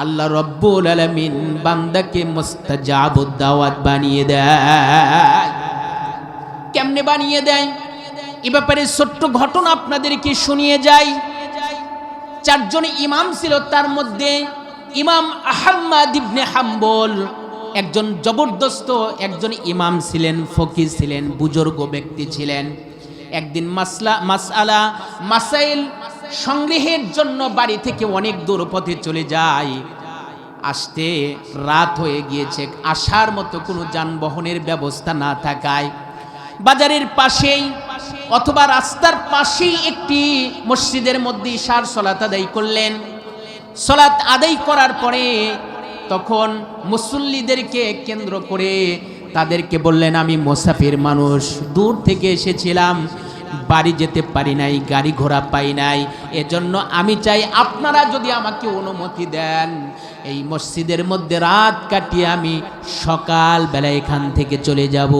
[SPEAKER 1] আল্লাহ রব্বুল আলামিন বান্দাকে মুস্তাজাবুদ দাওয়াত বানিয়ে দেয়। কেমনে বানিয়ে দেয় এ ব্যাপারে ছোট্ট ঘটনা আপনাদেরকে শুনিয়ে যাই। চারজন ইমাম ছিল, তার মধ্যে ইমাম আহমদ ইবনে হাম্বল একজন জবরদস্ত একজন ইমাম ছিলেন, ফকিহ ছিলেন, বুজুর্গ ব্যক্তি ছিলেন। একদিন মাসাইল সংগ্রহের জন্য বাড়ি থেকে অনেক দূর পথে চলে যায়। আসতে রাত হয়ে গিয়েছে, আসার মতো কোনো যানবাহনের ব্যবস্থা না থাকায় বাজারের পাশেই অথবা রাস্তার পাশেই একটি মসজিদের মধ্যে ইশার সালাত আদায় করলেন। সালাত আদায় করার পরে তখন মুসল্লিদেরকে কেন্দ্র করে তাদেরকে বললেন, আমি মুসাফির মানুষ, দূর থেকে এসেছিলাম, বাড়ি যেতে পারি নাই, গাড়ি ঘোড়া পাই নাই, এজন্য আমি চাই আপনারা যদি আমাকে অনুমতি দেন, এই মসজিদের মধ্যে রাত কাটিয়ে আমি সকালবেলা এখান থেকে চলে যাব।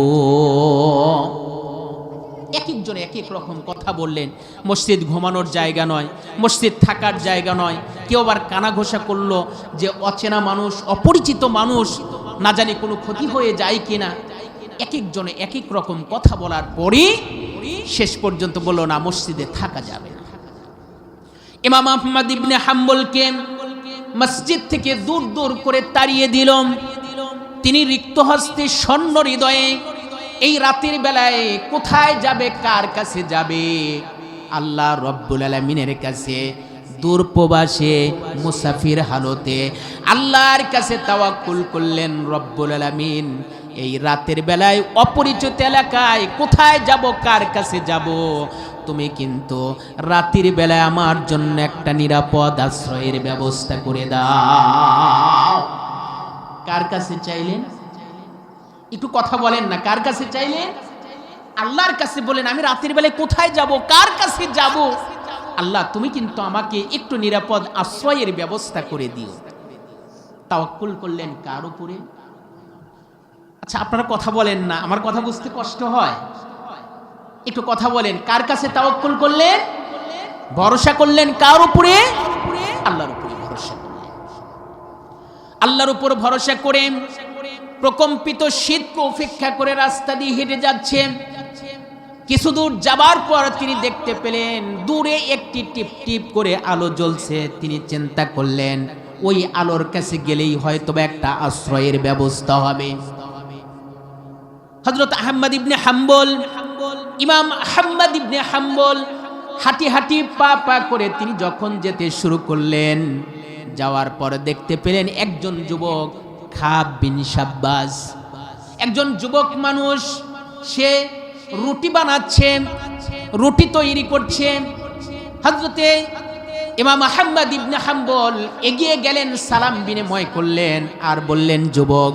[SPEAKER 1] এক একজন এক এক রকম কথা বললেন। মসজিদ ঘুমানোর জায়গা নয়, মসজিদ থাকার জায়গা নয়। কেউ আবার কানাঘোষা করলো যে অচেনা মানুষ, অপরিচিত মানুষ, না জানি কোনো ক্ষতি হয়ে যায় কিনা। এক একজনে এক এক রকম কথা বলার পরে শেষ পর্যন্ত বলল না, মসজিদে থাকা যাবে না। ইমাম আহমদ ইবনে হাম্বলকে মসজিদ থেকে দূর দূর করে তাড়িয়ে দিল। তিনি রিক্ত হস্তে শূন্য হৃদয়ে এই রাতের বেলায় কোথায় যাবে, কার কাছে যাবে? আল্লাহ রব্বুল আলামিনের কাছে দূর প্রবাসে মুসাফির হালতে আল্লাহর কাছে তাওয়াক্কুল করলেন। রব্বুল আলামিন এই রাতের বেলায় অপরিচিত এলাকায় কোথায় যাব, কার কাছে যাব? তুমি কিন্তু রাতের বেলায় আমার জন্য একটা নিরাপদ আশ্রয়ের ব্যবস্থা করে দাও। কার কাছে চাইলেন? একটু কথা বলেন না, কার কাছে চাইলেন? আল্লাহর কাছে বলেন, আমি রাতের বেলায় কোথায় যাব, কার কাছে যাব? আল্লাহ, তুমি কিন্তু আমাকে একটু নিরাপদ আশ্রয়ের ব্যবস্থা করে দিও। তাওয়াক্কুল করলেন কার উপরে? আচ্ছা, আপনারা কথা বলেন না, আমার কথা বুঝতে কষ্ট হয়। একটু কথা বলেন, কার কাছে তাওয়াক্কুল করলেন? ভরসা করলেন কার উপরে? আল্লাহর উপরে ভরসা করলেন। আল্লাহর উপর ভরসা করে প্রকম্পিত শীতকে উপেক্ষা করে রাস্তা দিয়ে হেঁটে যাচ্ছেন। কিছু দূর যাবার পর তিনি দেখতে পেলেন দূরে একটি টিপ টিপ করে আলো জ্বলছে। তিনি চিন্তা করলেন ওই আলোর কাছে গেলেই হয়তো একটা আশ্রয়ের ব্যবস্থা হবে। হযরত আহমদ ইবনে হাম্বল, ইমাম আহমদ ইবনে হাম্বল হাঁটি হাঁটি পা পা করে তিনি যখন যেতে শুরু করলেন, যাওয়ার পর দেখতে পেলেন একজন যুবক, খাব বিন শাব্বাস, একজন যুবক মানুষ, সে রুটি বানাচ্ছে, রুটি তৈরি করছে। হযরতে ইমাম আহমদ ইবনে হাম্বল এগিয়ে গেলেন, সালাম বিনিময় করলেন আর বললেন, যুবক,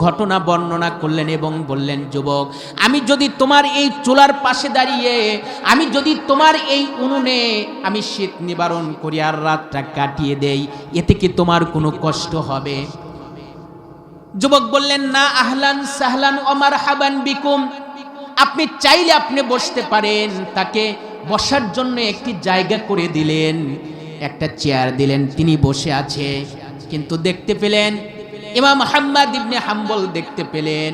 [SPEAKER 1] ঘটনা বর্ণনা করলেন এবং বললেন, যুবক, আমি যদি তোমার এই চুলার পাশে দাঁড়িয়ে, আমি যদি তোমার এই উনুনে আমি শীত নিবারণ করি আর রাতটা কাটিয়ে দেই, এতে কি তোমার কোনো কষ্ট হবে? যুবক বললেন, না, আহলান সাহলান ওয়া মারহাবান বিকুম, আপনি চাইলে আপনি বসতে পারেন। তাকে বসার জন্য একটি জায়গা করে দিলেন, একটা চেয়ার দিলেন, তিনি বসে আছে। কিন্তু দেখতে পেলেন ইমাম আহমদ ইবনে হাম্বল দেখতে পেলেন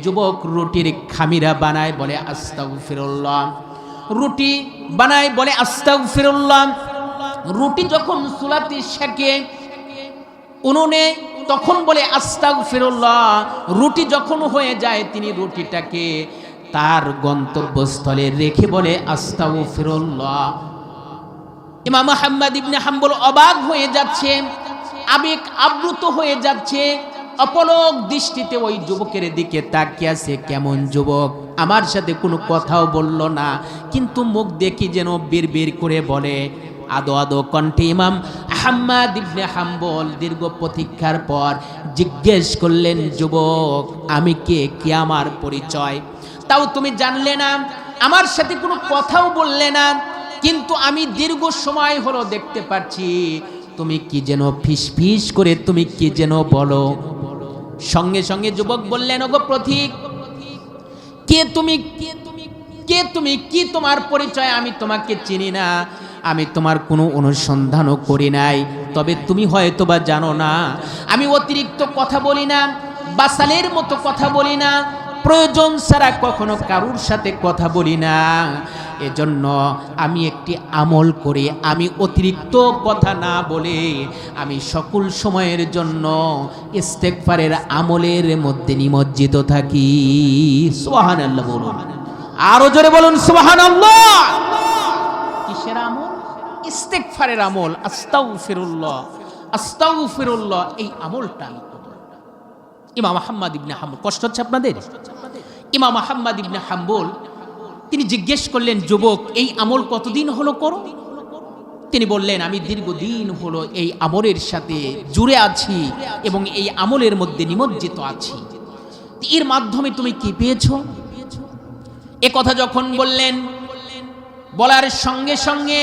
[SPEAKER 1] যুবক রুটির খামিরা বানায়, বলে আস্তাগফিরুল্লাহ, রুটি বানায়, বলে আস্তাগফিরুল্লাহ। রুটি যখন চুলাতে সেকে উনুনে, তখন বলে আস্তাগফিরুল্লাহ। রুটি যখন হয়ে যায়, তিনি রুটিটাকে তার গন্তব্যস্থলে রেখে বলে আস্তাগফিরুল্লাহ। ইমাম আহমদ ইবনে হাম্বল অবাক হয়ে যাচ্ছে, আবেগ আপ্লুত হয়ে যাচ্ছে, অপলক দৃষ্টিতে ওই যুবকের দিকে তাকিয়ে আছে। কেমন যুবক, আমার সাথে কোনো কথাও বলল না, কিন্তু মুখ দেখি যেন বিড়বিড় করে বলে। আদো আদো কণ্ঠে ইমাম আহমদ ইবনে হাম্বল দীর্ঘ প্রতীক্ষার পর জিজ্ঞেস করলেন, যুবক, আমি কে, কি আমার পরিচয়? তাও তুমি জানলে না, আমার সাথে কোনো কথাও বললে না, কিন্তু আমি দীর্ঘ সময় হলো দেখতে পাচ্ছি তুমি কি যেন ফিস ফিস করে তুমি কি যেন বলো। সঙ্গে সঙ্গে যুবক বললেন, ওগো পথিক, কে তুমি, কে তুমি, কি তোমার পরিচয়? আমি তোমাকে চিনি না, আমি তোমার কোনো অনুসন্ধানও করি নাই, তবে তুমি হয়তো বা জানো না আমি অতিরিক্ত কথা বলি না, বাসালের মতো কথা বলি না, প্রয়োজন ছাড়া কখনো কারুর সাথে কথা বলি না। এজন্য আমি একটি আমল করি, আমি অতিরিক্ত কথা না বলে আমি সকল সময়ের জন্য ইস্তেগফারের আমলের মধ্যে নিমজ্জিত থাকি। সুবহানাল্লাহ বলুন, আরো জোরে বলুন সুবহানাল্লাহ। কিসের আমল? ইস্তেগফারের আমল। আস্তাগফিরুল্লাহ, আস্তাগফিরুল্লাহ, এই আমলটা ইমাম আহমদ ইবনে হাম্বল, কষ্ট হচ্ছে আপনাদের? ইমাম আহমদ ইবনে হাম্বল তিনি জিজ্ঞেস করলেন, যুবক, এই আমল কতদিন হলো করো? তিনি বললেন, আমি দীর্ঘদিন হলো এই আমলের সাথে জুড়ে আছি এবং এই আমলের মধ্যে নিমজ্জিত আছি। এর মাধ্যমে তুমি কি পেয়েছো? এ কথা যখন বললেন, বলার সঙ্গে সঙ্গে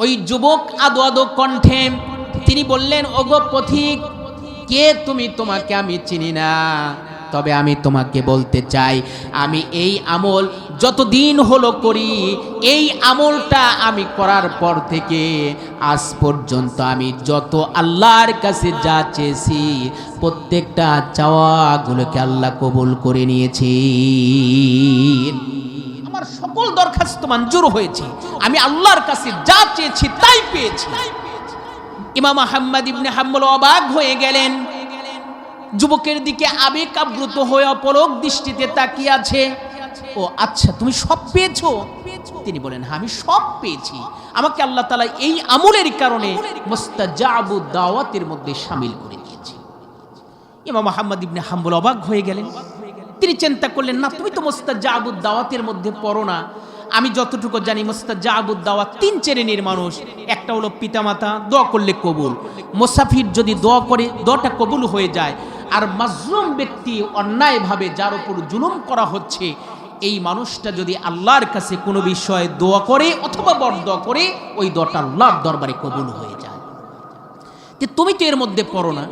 [SPEAKER 1] ওই যুবক আদো আদো কণ্ঠে তিনি বললেন, ওগো পথিক, কে তুমি, তোমাকে আমি চিনি না, তবে আমি তোমাকে বলতে চাই, আমি এই আমল যতদিন হলো করি, এই আমলটা আমি করার পর থেকে আজ পর্যন্ত আমি যত আল্লাহর কাছে যা চেয়েছি প্রত্যেকটা চাওয়াগুলোকে আল্লাহ কবুল করে নিয়েছি। আমার সকল দরখাস্ত মঞ্জুর হয়েছে, আমি আল্লাহর কাছে যা চেয়েছি তাই পেয়েছি। ইমাম আহমদ ইবনে হাম্বল অবাক হয়ে গেলেন, যুবকের দিকে আবেগ আপ্লুত হয়ে অপলক দৃষ্টিতে তাকিয়ে আছে। ও আচ্ছা, তুমি সব পেয়েছো? তিনি বলেন, হ্যাঁ আমি সব পেয়েছি, আমাকে আল্লাহ তাআলা এই আমলের কারণে মুস্তাজাবুদ দাওয়াতের মধ্যে শামিল করে দিয়েছে। ইমাম আহমদ ইবনে হাম্বল অবাক হয়ে গেলেন। তিনি চিন্তা করলেন, না তুমি তো মুস্তাজাবুদ দাওয়াতের মধ্যে পড়ো না। আমি যতটুকু জানি মুস্তাজাবুদ দাওয়াত তিন শ্রেণীর মানুষ। একটা হলো পিতামাতা, দোয়া করলে কবুল। মুসাফির যদি দোয়া করে দোয়াটা কবুল হয়ে যায়। আর মাজলুম ব্যক্তি, অন্যায়ভাবে যার উপর জুলুম করা হচ্ছে, এই মানুষটা যদি আল্লাহর কাছে কোনো বিষয়ে দোয়া করে অথবা বরদোয়া করে, ওই দোয়াটা আল্লাহর দরবারে কবুল হয়ে যায়। যে তুমি তো এর মধ্যে পড়ো না।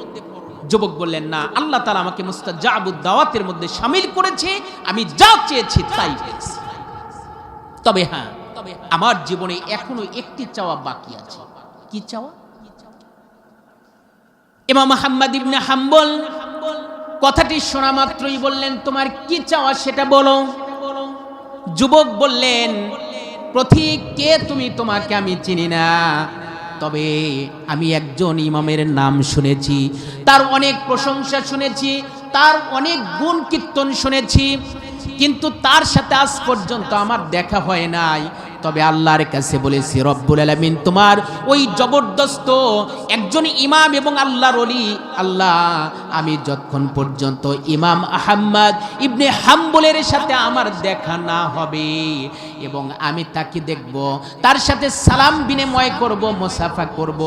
[SPEAKER 1] যুবক বললেন, না, আল্লাহ তাআলা আমাকে মুস্তাজাবুদ দাওয়াতের মধ্যে শামিল করেছে, আমি যা চেয়েছি তাই পেয়েছি। তবে হ্যাঁ, আমার জীবনে এখনো একটি চাওয়া বাকি আছে। কি চাওয়া? ইমাম আহমদ ইবনে হাম্বল কথাটি শোনা মাত্রই বললেন, তোমার কি চাওয়া সেটা বলো। যুবক বললেন, পথিক কে তুমি? তোমাকে আমি চিনি না, তবে আমি একজন ইমামের নাম শুনেছি, তার অনেক প্রশংসা শুনেছি, তার অনেক গুণ কীর্তন শুনেছি, কিন্তু তার সাথে আজ পর্যন্ত আমার দেখা হয় নাই। তবে আল্লাহর কাছে বলেছি, রব্বুল আলামিন তোমার ওই জবরদস্ত একজন ইমাম এবং আল্লাহর ওলি, আল্লাহ আমি যতক্ষণ পর্যন্ত ইমাম আহমদ ইবনে হাম্বলের সাথে আমার দেখা না হবে এবং আমি তাকে দেখব, তার সাথে সালাম বিনিময় করব, মুসাফা করব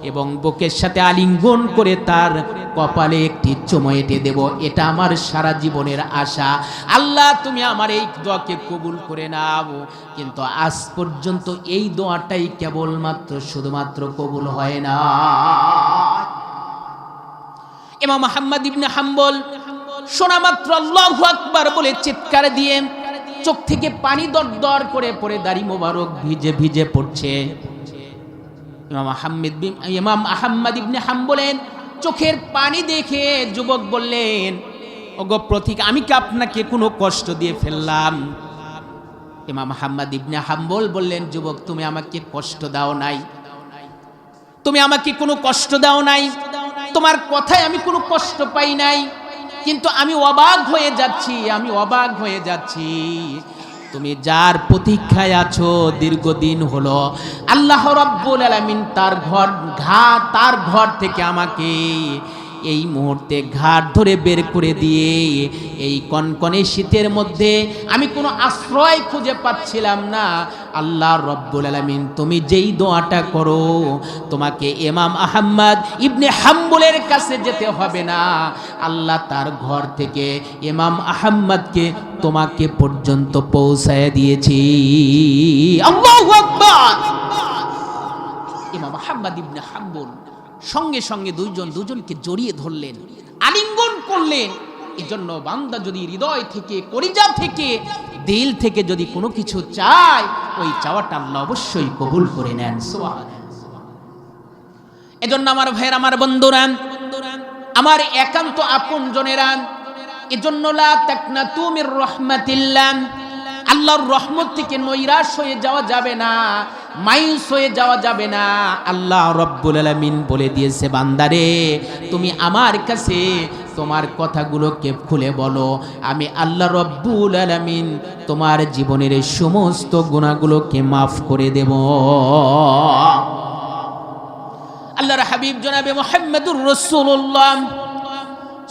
[SPEAKER 1] এবং বুকের সাথে আলিঙ্গন করে তার কপালে একটি চুমু এঁটে দেব, এটা আমার সারা জীবনের আশা। আল্লাহ তুমি আমার এই দোয়াকে কবুল করে নাও। কিন্তু আজ পর্যন্ত এই দোয়াটাই কেবলমাত্র শুধুমাত্র কবুল হয় না। ইমাম আহমদ ইবনে হাম্বল শোনা মাত্র আল্লাহু আকবার বলে চিৎকার দিয়ে চোখ থেকে পানি দরদর করে পড়ে, দাড়ি মোবারক ভিজে ভিজে পড়ছে। ইমাম আহমদ ইবনে হাম্বলের চোখের পানি দেখে যুবক বললেন, ওগো প্রতীক, আমি কি আপনাকে কোনো কষ্ট দিয়ে ফেললাম? ইমাম আহমদ ইবনে হাম্বল বললেন, যুবক তুমি আমাকে কষ্ট দাও নাই, তুমি আমাকে কোনো কষ্ট দাও নাই, তোমার কথায় আমি কোনো কষ্ট পাই নাই, কিন্তু আমি অবাক হয়ে যাচ্ছি, আমি অবাক হয়ে যাচ্ছি। তুমি যার প্রতীক্ষায় আছো দীর্ঘদিন হলো, আল্লাহ রাব্বুল আলামিন তার ঘর থেকে আমাকে এই মুহূর্তে ঘাট ধরে বের করে দিয়ে, এই কনকনে শীতের মধ্যে আমি কোনো আশ্রয় খুঁজে পাচ্ছিলাম না। আল্লাহ রাব্বুল আলামিন তুমি যেই দোয়াটা করো, তোমাকে ইমাম আহমদ ইবনে হাম্বলের কাছে যেতে হবে না, আল্লাহ তার ঘর থেকে ইমাম আহমদকে তোমাকে পর্যন্ত পৌঁছায় দিয়েছি। আল্লাহু আকবার। ইমাম আহমদ ইবনে হাম্বল সঙ্গে সঙ্গে দুজনকে জড়িয়ে ধরলেন, আলিঙ্গন করলেন। এজন্য বান্দা যদি হৃদয় থেকে, কলিজা থেকে, দিল থেকে যদি কোনো কিছু চায়, ওই চাওয়াটা আল্লাহ অবশ্যই কবুল করে নেন। সুবহানাল্লাহ। এজন্য আমার ভাইয়ের, আমার বন্ধুরা, আমার একান্ত আপনজনেরা, এজন্য লা তাকনাতু মির রাহমাতিল্লাহ, আল্লাহর রহমত থেকে নৈরাশ হয়ে যাওয়া যাবে না, মায়ুস হয়ে যাওয়া যাবে না। আল্লাহ রাব্বুল আলামিন বলে দিয়েছে, বান্দারে তুমি আমার কাছে তোমার কথাগুলোকে খুলে বলো, আমি আল্লাহ রাব্বুল আলামিন তোমার জীবনের সমস্ত গুনাহগুলোকে মাফ করে দেব। আল্লাহর হাবিব জনাবে মুহাম্মদুর রাসূলুল্লাহ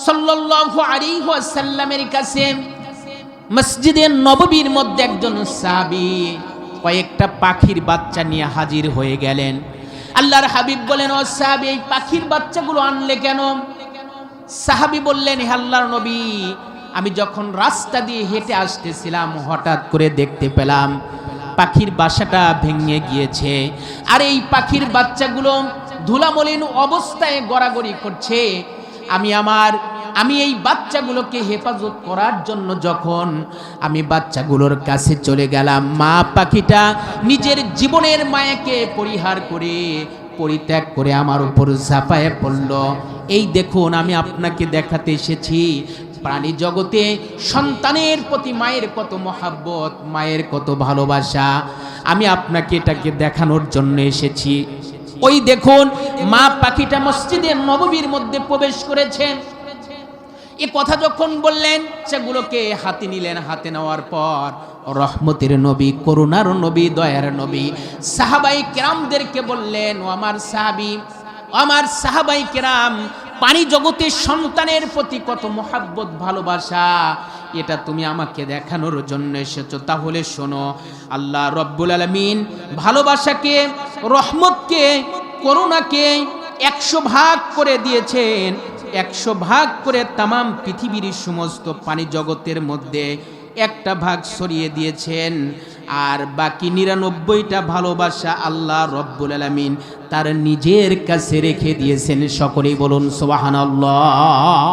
[SPEAKER 1] সাল্লাল্লাহু আলাইহি ওয়াসাল্লামের কাছে মসজিদে নববীর মধ্যে একজন সাহাবী কয়েকটা পাখির বাচ্চা নিয়ে হাজির হয়ে গেলেন। আল্লাহর হাবিব বলেন, ও সাহাবী, এই পাখির বাচ্চাগুলো আনলে কেন? সাহাবী বললেন, হে আল্লাহর নবী, আমি যখন রাস্তা দিয়ে হেঁটে আসতেছিলাম, হঠাৎ করে দেখতে পেলাম পাখির বাসাটা ভেঙে গিয়েছে, আর এই পাখির বাচ্চাগুলো ধুলামলিন অবস্থায় গড়াগড়ি করছে। আমি এই বাচ্চাগুলোকে হেফাজত করার জন্য যখন আমি বাচ্চাগুলোর কাছে চলে গেলাম, মা পাখিটা নিজের জীবনের মায়াকে পরিত্যাগ করে আমার উপর ঝাঁপায়ে পড়ল। এই দেখুন, আমি আপনাকে দেখাতে এসেছি প্রাণী জগতে সন্তানের প্রতি মায়ের কত মহাব্বত, মায়ের কত ভালোবাসা, আমি আপনাকে এটাকে দেখানোর জন্য এসেছি। ওই দেখুন মা পাখিটা মসজিদে নববীর মধ্যে প্রবেশ করেছেন। এ কথা যখন বললেন সেগুলোকে হাতে নিলেন। হাতে নেওয়ার পর রহমতের নবী, করুণার নবী, দয়ার নবী সাহাবাই কেরামদেরকে বললেন, ও আমার সাহাবী, আমার সাহাবাই কেরাম, পানি জগতের সন্তানের প্রতি কত মহাব্বত, ভালোবাসা, এটা তুমি আমাকে দেখানোর জন্য এসেছো। তাহলে শোনো, আল্লাহ রব্বুল আলামিন ভালোবাসাকে, রহমতকে, করুণাকে 100 ভাগ করে দিয়েছেন। 100 ভাগ করে তামাম পৃথিবীর সমস্ত পানি জগতের মধ্যে একটা ভাগ ছড়িয়ে দিয়েছেন। আর বাকি 99টা ভালোবাসা আল্লাহ রব্বুল আলামিন তার নিজের কাছে রেখে দিয়েছেন। সকলেই বলুন সুবহানাল্লাহ।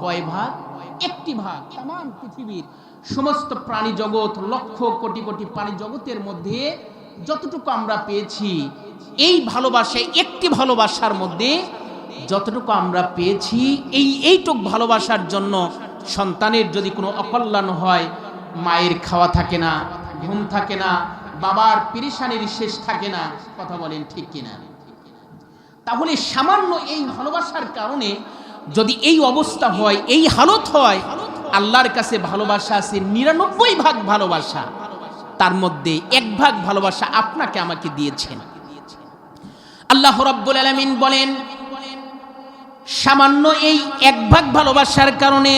[SPEAKER 1] কয় ভাগ? একটি ভাগ। তামাম পৃথিবীর সমস্ত প্রাণী জগৎ, লক্ষ কোটি কোটি প্রাণী জগতের মধ্যে যতটুকু আমরা পেয়েছি, এই ভালোবাসা, একটি ভালোবাসার মধ্যে যতটুকু আমরা পেয়েছি, এইটুক ভালোবাসার জন্য সন্তানের যদি কোনো অকল্যাণ হয়, মায়ের খাওয়া থাকে না, ঘুম থাকে না, বাবার পেরেশানির শেষ থাকে না, কথা বলেন ঠিক কিনা? তাহলে সামান্য এই ভালোবাসার কারণে যদি এই অবস্থা হয়, এই হালত হয়, আল্লাহর কাছে ভালোবাসা আছে 99 ভাগ ভালোবাসা, তার মধ্যে 1 ভাগ ভালোবাসা আপনাকে আমাকে দিয়েছেন। আল্লাহ রাব্বুল আলামিন বলেন, সামান্য এই 1 ভাগ ভালোবাসার কারণে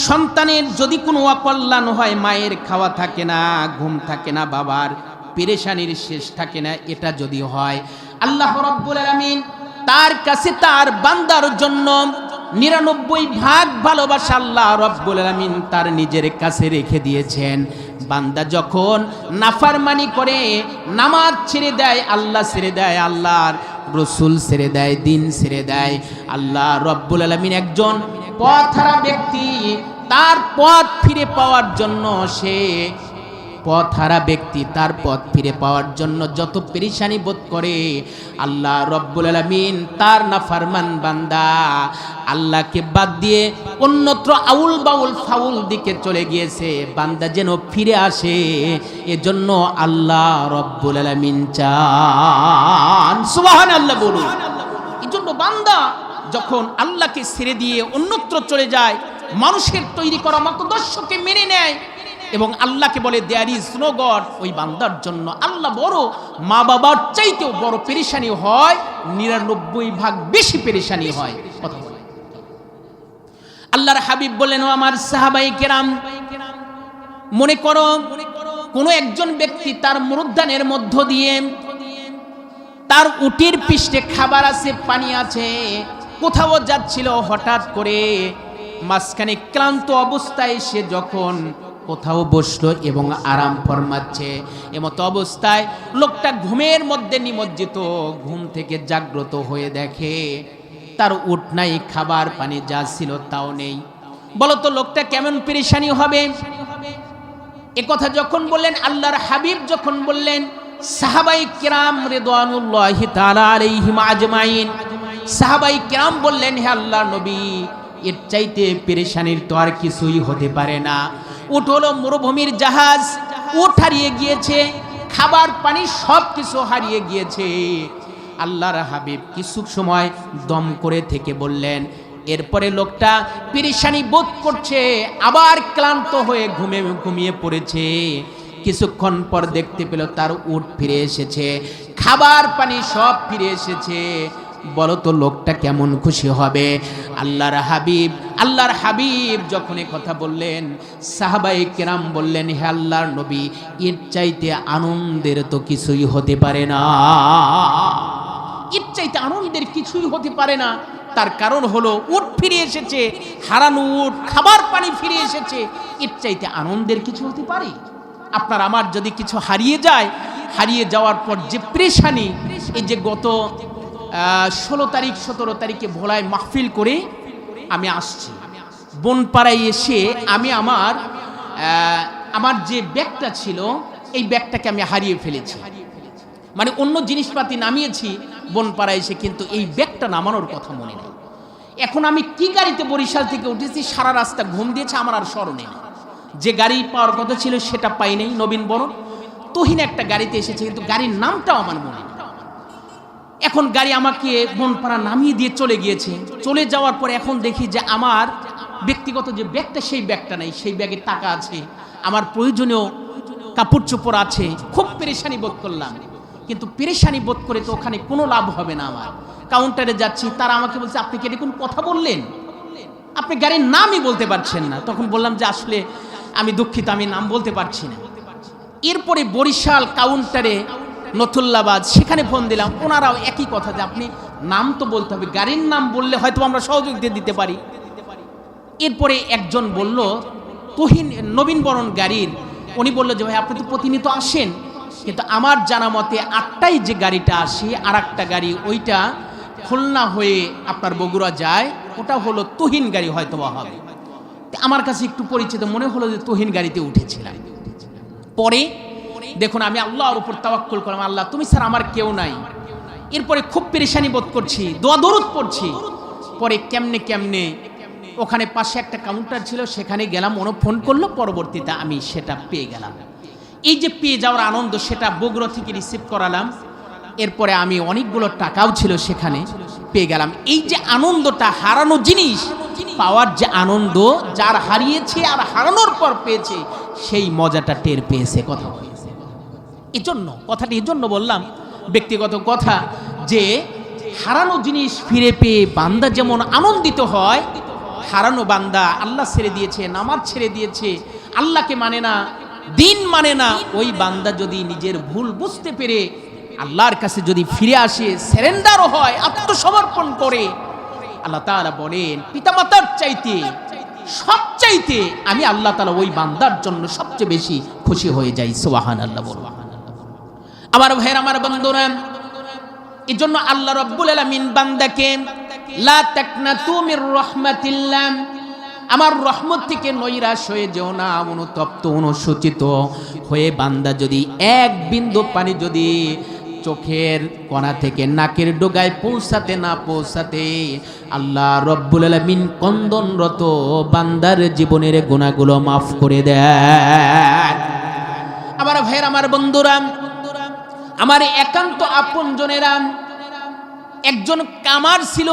[SPEAKER 1] সন্তানের যদি কোনো অকল্যাণ হয়, মায়ের খাওয়া থাকে না, ঘুম থাকে না, বাবার পেরেশানির শেষ থাকে না, এটা যদি হয়, আল্লাহ রাব্বুল আলামিন তার কাছে তার বান্দার জন্য 99 ভাগ ভালোবাসা আল্লাহ রাব্বুল আলামিন তার নিজের কাছে রেখে দিয়েছেন। বান্দা যখন নাফরমানি করে, নামাজ ছেড়ে দেয়, আল্লাহ ছেড়ে দেয়, আল্লাহর রসুল ছেড়ে দেয়, দিন ছেড়ে দেয়, আল্লাহ রাব্বুল আলামিন একজন পথহারা ব্যক্তি, তার পথ ফিরে পাওয়ার জন্য, সে পথহারা ব্যক্তি তার পথ ফিরে পাওয়ার জন্য যত পেরেশানি বোধ করে, আল্লাহ রব্বুল আলামিন তার নাফরমান বান্দা আল্লাহকে বাদ দিয়ে অন্যত্র আউল বাউল ফাউল দিকে চলে গিয়েছে, বান্দা যেন ফিরে আসে, এজন্য আল্লাহ রব্বুল আলামিন চান। সুবহানাল্লাহ বলুন। এজন্য বান্দা যখন আল্লাহকে ছেড়ে দিয়ে অন্যত্র চলে যায়, মানুষের তৈরি করা মতদর্শকে মেনে নেয় এবং আল্লাহকে বলে দেয়ার ইজ নো গড, ওই বান্দার জন্য আল্লাহ বড়, মা বাবার চাইতেও বড় পেরেশানি হয়, 99 ভাগ বেশি পেরেশানি হয়। কথা বলে আল্লাহর হাবিব বলেন, ও আমার সাহাবায়ে কেরাম, মনে করো কোনো একজন ব্যক্তি তার মরুদ্যানের মধ্য দিয়ে, তার উটের পৃষ্ঠে খাবার আছে, পানি আছে, কোথাও যাচ্ছিল, হঠাৎ করে মাঝখানে ক্লান্ত অবস্থায় সে যখন কোথাও বসলো এবং আরাম ফরমাচ্ছে, এমতো অবস্থায় লোকটা ঘুমের মধ্যে নিমজ্জিত, ঘুম থেকে জাগ্রত হয়ে দেখে তার উট নাই, খাবার পানি যা ছিল তাও নেই। বলতো লোকটা কেমন পেরেশানি হবে? এ কথা যখন বললেন, আল্লাহর হাবিব যখন বললেন, সাহাবাই কেরাম রিদওয়ানুল্লাহি তাআলা আলাইহিম আজমাইন, সাহাবাই কেরাম বললেন, হে আল্লাহর নবী, এর চাইতে পেরেশানির তো আর কিছুই হতে পারে না। উট হলো মরুভূমির জাহাজ, উট হারিয়ে গিয়েছে, খাবার পানি সব কিছু হারিয়ে গিয়েছে। আল্লাহর হাবিব কিছু সময় দম করে থেকে বললেন, এরপরে লোকটা পেরেশানি বোধ করছে, আবার ক্লান্ত হয়ে ঘুমিয়ে পড়েছে। কিছুক্ষণ পর দেখতে পেল তার উট ফিরে এসেছে, খাবার পানি সব ফিরে এসেছে। বলো তো লোকটা কেমন খুশি হবে? আল্লাহর হাবিব যখন এই কথা বললেন, সাহাবায়ে কেরাম বললেন, হে আল্লাহর নবী, এর চাইতে আনন্দের তো কিছুই হতে পারে না, এর চাইতে আনন্দের কিছুই হতে পারে না। তার কারণ হলো উট ফিরে এসেছে, হারানো উট, খাবার পানি ফিরে এসেছে, এর চাইতে আনন্দের কিছু হতে পারে? আপনার আমার যদি কিছু হারিয়ে যায়, হারিয়ে যাওয়ার পর যে পেরেশানি, এই যে গত 16 তারিখ 17 তারিখে ভোলায় মাহফিল করে আমি আসছি, বনপাড়ায় এসে আমি আমার যে ব্যাগটা ছিল, এই ব্যাগটাকে আমি হারিয়ে ফেলেছি। মানে অন্য জিনিসপাতি নামিয়েছি বনপাড়ায় এসে, কিন্তু এই ব্যাগটা নামানোর কথা মনে নেই। এখন আমি কি গাড়িতে বরিশাল থেকে উঠেছি, সারা রাস্তা ঘুম দিয়েছে, আমার আর স্মরণে নেই। যে গাড়ি পাওয়ার কথা ছিল সেটা পাই নাই, নবীন বরণ তুহিন একটা গাড়িতে এসেছে, কিন্তু গাড়ির নামটাও আমার মনে নেই। এখন গাড়ি আমাকে বনপাড়া নামিয়ে দিয়ে চলে গিয়েছে। চলে যাওয়ার পরে এখন দেখি যে আমার ব্যক্তিগত যে ব্যাগটা, সেই ব্যাগটা নেই, সেই ব্যাগে টাকা আছে, আমার প্রয়োজনীয় কাপড় চোপড় আছে। খুব পেরেশানি বোধ করলাম, কিন্তু পেরেশানি বোধ করে তো ওখানে কোনো লাভ হবে না। আমার কাউন্টারে যাচ্ছি, তারা আমাকে বলছে আপনি কি এরকম কথা বললেন, আপনি গাড়ির নামই বলতে পারছেন না। তখন বললাম যে আসলে আমি দুঃখিত, আমি নাম বলতে পারছি না। এরপরে বরিশাল কাউন্টারে নথুল্লাবাদ, সেখানে ফোন দিলাম, ওনারাও একই কথা যে আপনি নাম তো বলতে হবে, গাড়ির নাম বললে হয়তো আমরা সহযোগিতা দিতে পারি। এরপরে একজন বলল তুহিন নবীন বরণ গাড়ির, উনি বলল যে ভাই আপনি তো প্রতিনিয়ত আসেন, কিন্তু আমার জানা মতে 8টায় যে গাড়িটা আসে, আর একটা গাড়ি ওইটা খুলনা হয়ে আপনার বগুড়া যায়, ওটা হলো তুহিন গাড়ি হয়তো বা হবে। আমার কাছে একটু পরিচিত মনে হলো যে তুহিন গাড়িতে উঠেছিলাম। পরে দেখুন আমি আল্লাহর উপর তাওয়াক্কুল করলাম, আল্লাহ তুমি স্যার আমার কেউ নাই। এরপরে খুব পেরেশানি বোধ করছি, দোয়া দরুদ পড়ছি। পরে কেমনে ওখানে পাশে একটা কাউন্টার ছিল, সেখানে গেলাম, ওরা ফোন করলো, পরবর্তীতে আমি সেটা পেয়ে গেলাম। এই যে পেয়ে যাওয়ার আনন্দ, সেটা বগুড়া থেকে রিসিভ করালাম। এরপরে আমি অনেকগুলো টাকাও ছিল সেখানে, পেয়ে গেলাম। এই যে আনন্দটা, হারানো জিনিস পাওয়ার যে আনন্দ, যার হারিয়েছে আর হারানোর পর পেয়েছে, সেই মজাটা টের পেয়েছে। কথা কথাটি এজন্য বললাম, ব্যক্তিগত কথা, যে হারানো জিনিস ফিরে পেয়ে বান্দা যেমন আনন্দিত হয়, হারানো বান্দা আল্লাহ ছেড়ে দিয়েছে, নামাজ ছেড়ে দিয়েছে, আল্লাহকে মানে না, দিন মানে না, ওই বান্দা যদি নিজের ভুল বুঝতে পেরে আল্লাহর কাছে যদি ফিরে আসে, সারেন্ডারও হয়, আত্মসমর্পণ করে, আল্লাহ তাআলা বলেন পিতামাতার চাইতে সবচাইতে আমি আল্লাহ তাআলা ওই বান্দার জন্য সবচেয়ে বেশি খুশি হয়ে যাই। সুবহানাল্লাহ বলুন। আমার ভাইয়ের, আমার বন্ধুরা, এই জন্য আল্লাহ রাব্বুল আলামিন বান্দাকে লা তাকনাতু মির রাহমাতিল্লাহ, আমার রহমত থেকে নৈরাশ হয়ে যেও না, অনুতপ্ত অনুশোচিত হয়ে বান্দা যদি এক বিন্দু পানি যদি চোখের কণা থেকে নাকের ডোগায় পৌঁছাতে আল্লাহ রব্বুল আলামিন কন্দনরত বান্দার জীবনের গুনাহগুলো মাফ করে দেয়। আমার ভাইয়ের, আমার বন্ধুরা, আমার একান্ত আপনজনেরা, একজন কামার ছিল,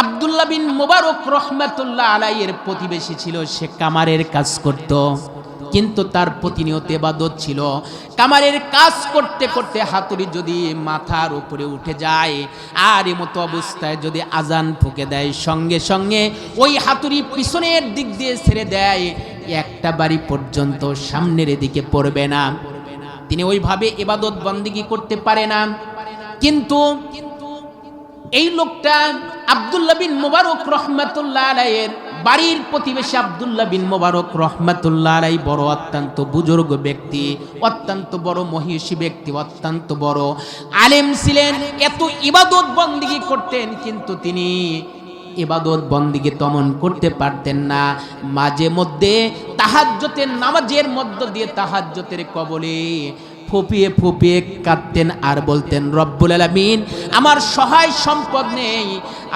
[SPEAKER 1] আব্দুল্লাহ বিন মুবারক রহমাতুল্লাহ আলাইহির প্রতিবেশী ছিল। সে কামারের কাজ করত, কিন্তু তার প্রতিনিয়ত ইবাদত ছিল। কামারের কাজ করতে করতে হাতুড়ি যদি মাথার উপরে উঠে যায়, আর এমতো অবস্থায় যদি আজান ফুঁকে দেয়, সঙ্গে সঙ্গে ওই হাতুড়ি পিছনের দিক দিয়ে ছেড়ে দেয়, একটা বাড়ি পর্যন্ত সামনের দিকে পড়বে না। তিনি ওইভাবে ইবাদত বন্দেগী করতে পারে না। কিন্তু এই লোকটা আব্দুল্লাহ বিন মুবারক রহমাতুল্লাহ আলাইহির বাড়ির প্রতিবেশী আব্দুল্লাহ বিন মুবারক রহমাতুল্লাহ আলাইহি বড় অত্যন্ত বুজুর্গ ব্যক্তি, অত্যন্ত বড় মহিষী ব্যক্তি, অত্যন্ত বড় আলেম ছিলেন। এত ইবাদত বন্দেগী করতেন, কিন্তু তিনি ইবাদত বন্দেগী তেমন করতে পারতেন না। মাঝে মধ্যে তাহাজ্জুদের নামাজের মধ্য দিয়ে তাহাজ্জুদের কবলে ফুপিয়ে ফুপিয়ে কাঁদতেন আর বলতেন, রব্বুল আলামিন আমার সহায় সম্পদ নেই,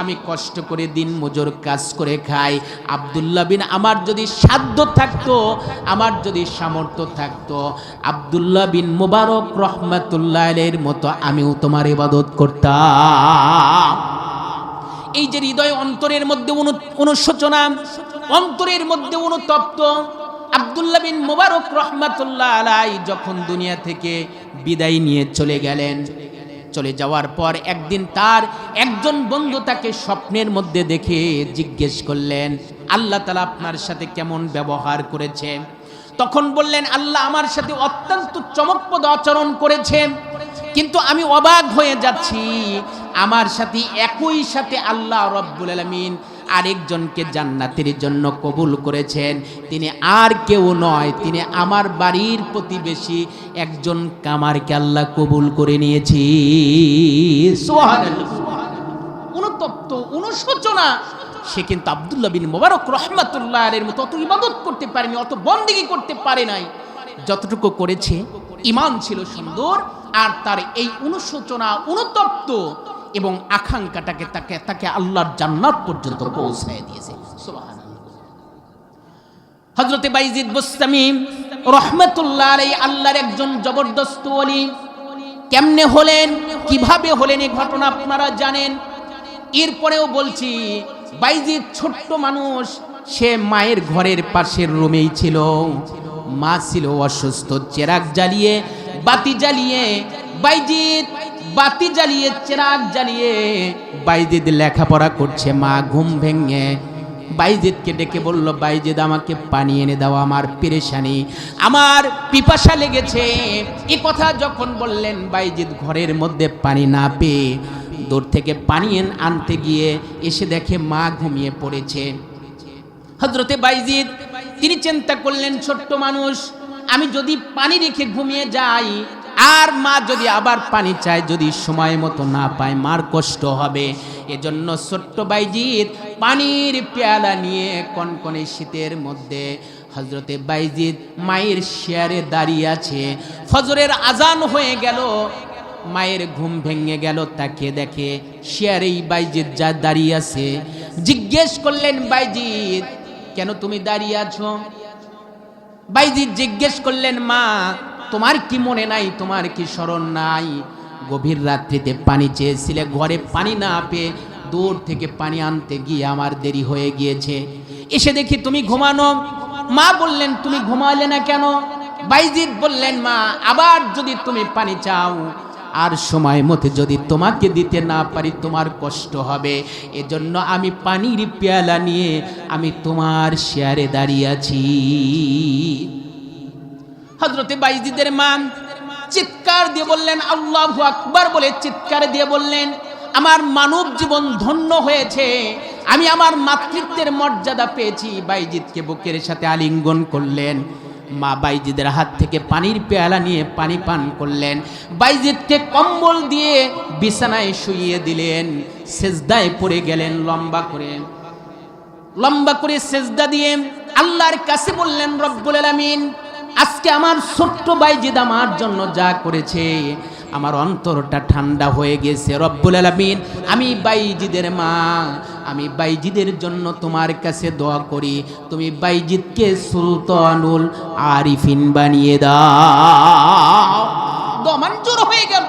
[SPEAKER 1] আমি কষ্ট করে দিন মজুর কাজ করে খাই। আব্দুল্লাহ বিন, আমার যদি সাধ্য থাকতো, আমার যদি সামর্থ্য থাকতো, আব্দুল্লাহ বিন মুবারক রহমাতুল্লাহ আলাইহির মতো আমিও তোমার ইবাদত করতাম। এই যে হৃদয়, অন্তরের মধ্যে অনুশোচনা, অন্তরের মধ্যে অনুতপ্ত, আব্দুল্লাহ বিন মুবারক রহমাতুল্লাহ আলাইহি যখন দুনিয়া থেকে বিদায় নিয়ে চলে গেলেন, চলে যাওয়ার পর একদিন তার একজন বন্ধু তাকে স্বপ্নের মধ্যে দেখে জিজ্ঞেস করলেন, আল্লাহ তাআলা আপনার সাথে কেমন ব্যবহার করেছে? তখন বললেন, আল্লাহ আমার সাথে অত্যন্ত চমকপ্রদ আচরণ করেছে, কিন্তু আমি অবাক হয়ে যাচ্ছি, আমার সাথে একই সাথে আল্লাহ রব্বুল আলামিন আরেকজনকে জান্নাতের জন্য কবুল করেছেন। তিনি আর কেউ নয়, তিনি আমার বাড়ির প্রতিবেশী একজন কামারকে আল্লাহ কবুল করে নিয়েছি। সুবহানাল্লাহ। অনুতপ্ত, অনুশোচনা। সে কিন্তু আব্দুল্লাহ বিন মুবারক রহমাতুল্লাহ আলাইহির মতো অত ইবাদত করতে পারেনি, অত বন্দেগী করতে পারে নাই। যতটুকু করেছে, ঈমান ছিল সুন্দর, আর তার এই অনুশোচনা, অনুতপ্ত এবং আকাঙ্ক্ষাটাকে তাকে আল্লাহর জান্নাত পর্যন্ত পৌঁছায় দিয়েছে। সুবহানাল্লাহ। হযরতে বাইজিদ বুস্তামি রাহমাতুল্লাহ আলাইহি আল্লাহর একজন জবরদস্ত ওলি। কেমনে হলেন, কিভাবে হলেন এই ঘটনা আপনারা জানেন। এরপরেও বলছি, বাইজিদ ছোট্ট মানুষ, সে মায়ের ঘরের পাশের রুমেই ছিল। মা ছিল অসুস্থ। চেরাগ জ্বালিয়ে, বাতি জ্বালিয়ে, বাইজিদ বাতি জ্বালিয়ে, চেরাগ জ্বালিয়ে বাইজিদ লেখাপড়া করছে। মা ঘুম ভেঙে বাইজিদকে ডেকে বলল, বাইজিদ আমাকে পানি এনে দাও, আমার পেরেশানি, আমার পিপাসা লেগেছে। এই কথা যখন বললেন, বাইজিদ ঘরের মধ্যে পানি না পেয়ে দূর থেকে পানি আনতে গিয়ে এসে দেখে মা ঘুমিয়ে পড়েছে। হযরতে বাইজিদ তিনি চিন্তা করলেন, ছোট্ট মানুষ, আমি যদি পানি রেখে ঘুমিয়ে যাই আর মা যদি আবার পানি চায়, যদি সময় মতো না পায়, মার কষ্ট হবে। এজন্য ছোট্ট বাইজিদ পানির পেয়ালা নিয়ে কনকনে শীতের মধ্যে হযরতে বাইজিদ মায়ের শেয়ারে দাঁড়িয়ে আছে। ফজরের আজান হয়ে গেল, মায়ের ঘুম ভেঙে গেল, তাকে দেখে শেয়ারেই বাইজিদ যা দাঁড়িয়ে আছে। জিজ্ঞেস করলেন, বাইজিদ কেন তুমি দাঁড়িয়ে আছো? বাইজিদ জিজ্ঞেস করলেন, মা তোমার কি মনে নাই, তোমার কি স্মরণ নাই? গভীর রাত্রিতে পানি চেয়েছিলে, ঘরে পানি না পেয়ে দূর থেকে পানি আনতে গিয়ে আমার দেরি হয়ে গিয়েছে, এসে দেখি তুমি ঘুমানো। মা বললেন, তুমি ঘুমালে না কেন? বাইজিদ বললেন, মা আবার যদি তুমি পানি চাও আর সময় মতো যদি তোমাকে দিতে না পারি, তোমার কষ্ট হবে। এজন্য আমি পানির পেয়ালা নিয়ে আমি তোমার শেয়ারে দাঁড়িয়ে আছি। হযরতে বাইজিদের মা চিৎকার দিয়ে বললেন, আল্লাহু আকবার বলে চিৎকার দিয়ে বললেন, আমার মানব জীবন ধন্য হয়েছে, আমি আমার মাতৃত্বের মর্যাদা পেয়েছি। বাইজিদকে বুকের সাথে আলিঙ্গন করলেন। মা বাইজিদের হাত থেকে পানির পেয়ালা নিয়ে পানি পান করলেন। বাইজিদকে কম্বল দিয়ে বিছানায় শুইয়ে দিলেন। সেজদায় পড়ে গেলেন, লম্বা করে সেজদা দিয়ে আল্লাহর কাছে বললেন, রব্বুল আলামিন, আজকে আমার ছোট্ট বাইজিদ আমার জন্য যা করেছে, আমার অন্তরটা ঠান্ডা হয়ে গেছে। রব্বুল আলামিন, আমি বাইজিদের মা, আমি বাইজিদের জন্য তোমার কাছে দোয়া করি, তুমি বাইজিদকে সুলতানুল আরিফিন বানিয়ে দাও। দোয়া মঞ্জুর হয়ে গেল।